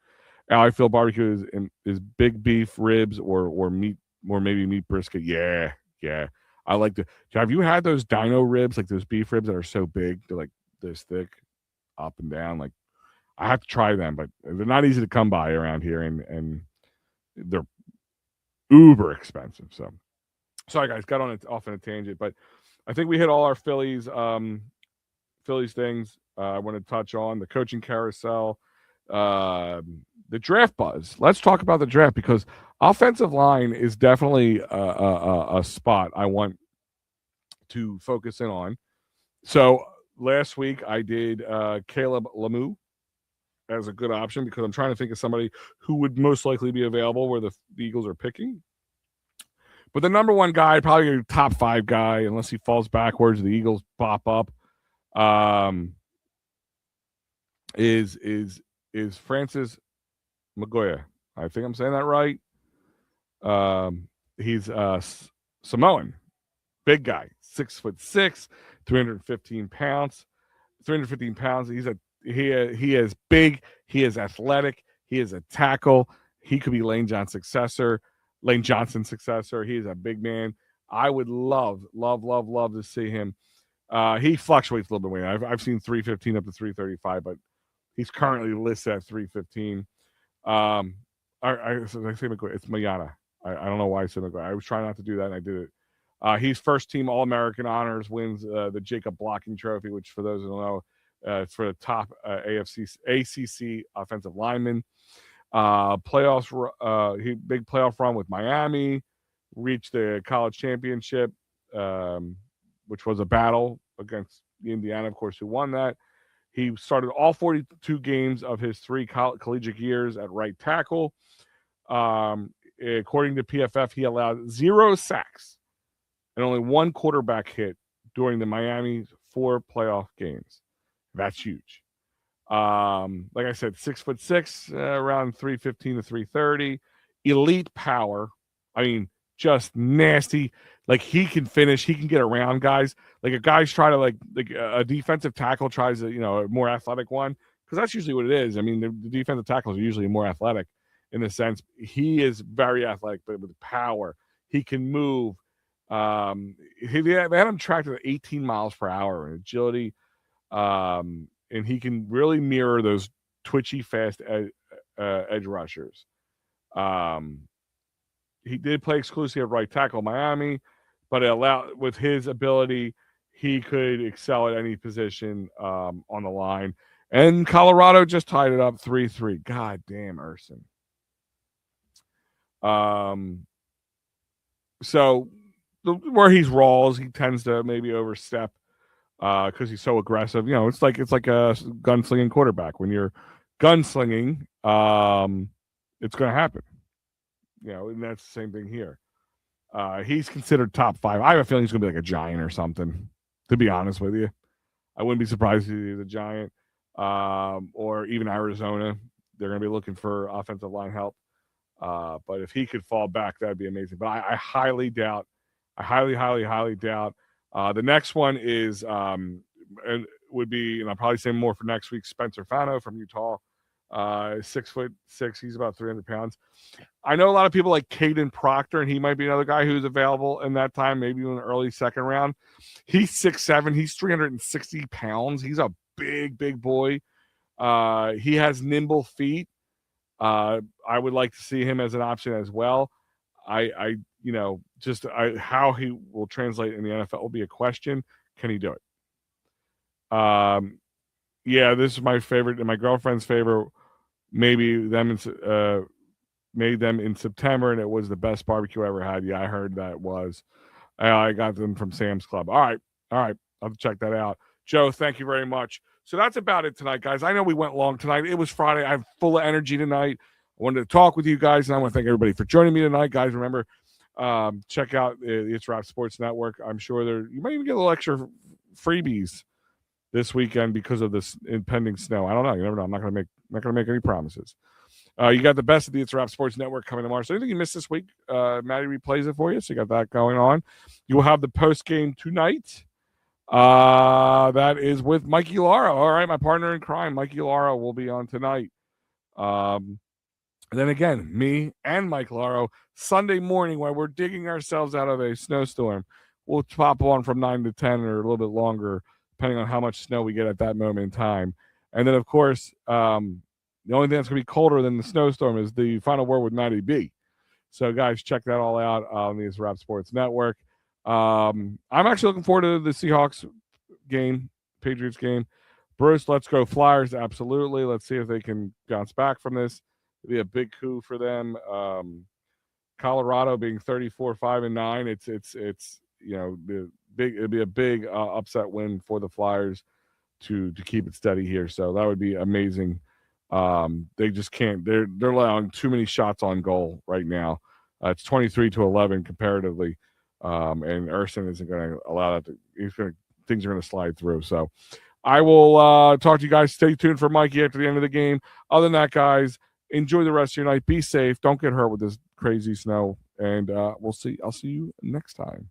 Now I feel barbecue is big beef ribs or meat, or maybe meat brisket. Yeah. I like to. Have you had those dino ribs, like those beef ribs that are so big, they're like this thick, up and down? Like, I have to try them, but they're not easy to come by around here, and they're uber expensive. So sorry guys, got off on a tangent, but I think we hit all our Phillies things. I want to touch on the coaching carousel, the draft buzz. Let's talk about the draft because offensive line is definitely a spot I want to focus in on. So last week I did Caleb Lemieux as a good option because I'm trying to think of somebody who would most likely be available where the Eagles are picking. But the number one guy, probably your top 5 guy, unless he falls backwards, the Eagles pop up, is Francis Magoya. I think I'm saying that right. He's Samoan, big guy, 6'6", 315 pounds. 315 pounds. He is big. He is athletic. He is a tackle. He could be Lane Johnson's successor. He is a big man. I would love to see him. He fluctuates a little bit. I've seen 315 up to 335, but he's currently listed at 315. I say McGuire. It's Mayana. I don't know why I said McGuire. I was trying not to do that, and I did it. He's first team All-American honors, wins the Jacob Blocking Trophy, which for those who don't know, it's for the top ACC offensive lineman. Playoffs, big playoff run with Miami, reached the college championship, which was a battle against Indiana, of course, who won that. He started all 42 games of his 3 collegiate years at right tackle. According to PFF, he allowed 0 sacks and only 1 quarterback hit during the Miami 4 playoff games. That's huge. Like I said, 6'6", around 315 to 330. Elite power. I mean, just nasty. Like he can finish. He can get around guys. Like a guy's try to like a defensive tackle tries a more athletic one because that's usually what it is. I mean, the defensive tackles are usually more athletic in the sense he is very athletic, but with power, he can move. They had him tracked at 18 miles per hour in agility. And he can really mirror those twitchy, fast edge rushers. He did play exclusively at right tackle Miami, but with his ability, he could excel at any position on the line. And Colorado just tied it up 3-3. God damn, Urson. So where he's raws, he tends to maybe overstep. Because he's so aggressive, it's like a gunslinging quarterback. When you're gunslinging, it's going to happen. And that's the same thing here. He's considered top 5. I have a feeling he's going to be like a Giant or something. To be honest with you, I wouldn't be surprised if he's a Giant, or even Arizona. They're going to be looking for offensive line help. But if he could fall back, that'd be amazing. But I highly doubt. I highly doubt. The next one is and would be, and I'll probably say more for next week, Spencer Fano from Utah. 6'6". He's about 300 pounds. I know a lot of people like Caden Proctor, and he might be another guy who's available in that time, maybe in the early second round. He's 6'7". He's 360 pounds. He's a big boy. He has nimble feet. I would like to see him as an option as well. How he will translate in the NFL will be a question. Can he do it? Yeah, this is my favorite and my girlfriend's favorite. Maybe them made them in September, and it was the best barbecue I ever had. Yeah, I heard that was. I got them from Sam's Club. All right. I'll have to check that out. Joe, thank you very much. So that's about it tonight, guys. I know we went long tonight. It was Friday. I'm full of energy tonight. I wanted to talk with you guys, and I want to thank everybody for joining me tonight, guys. Remember, check out the It's Rap Sports Network. I'm sure you might even get a little extra freebies this weekend because of this impending snow. I don't know. You never know. I'm not going to make any promises. You got the best of the It's Rap Sports Network coming tomorrow. So anything you missed this week, Maddie replays it for you. So you got that going on. You will have the post game tonight. That is with Mikey Lara. All right, my partner in crime, Mikey Lara, will be on tonight. Then again, me and Mike Lara, Sunday morning while we're digging ourselves out of a snowstorm, we'll pop on from 9 to 10 or a little bit longer, depending on how much snow we get at that moment in time. And then, of course, the only thing that's going to be colder than the snowstorm is the final word with Matty B. So, guys, check that all out on the Rap Sports Network. I'm actually looking forward to the Seahawks game, Patriots game. Bruce, let's go Flyers. Absolutely. Let's see if they can bounce back from this. It'd be a big coup for them. Colorado being 34-5-9. It's the big. It'd be a big upset win for the Flyers to keep it steady here. So that would be amazing. They just can't. They're allowing too many shots on goal right now. It's 23-11 comparatively, and Urson isn't going to allow that. Things are going to slide through. So I will talk to you guys. Stay tuned for Mikey after the end of the game. Other than that, guys, enjoy the rest of your night. Be safe. Don't get hurt with this crazy snow. And we'll see. I'll see you next time.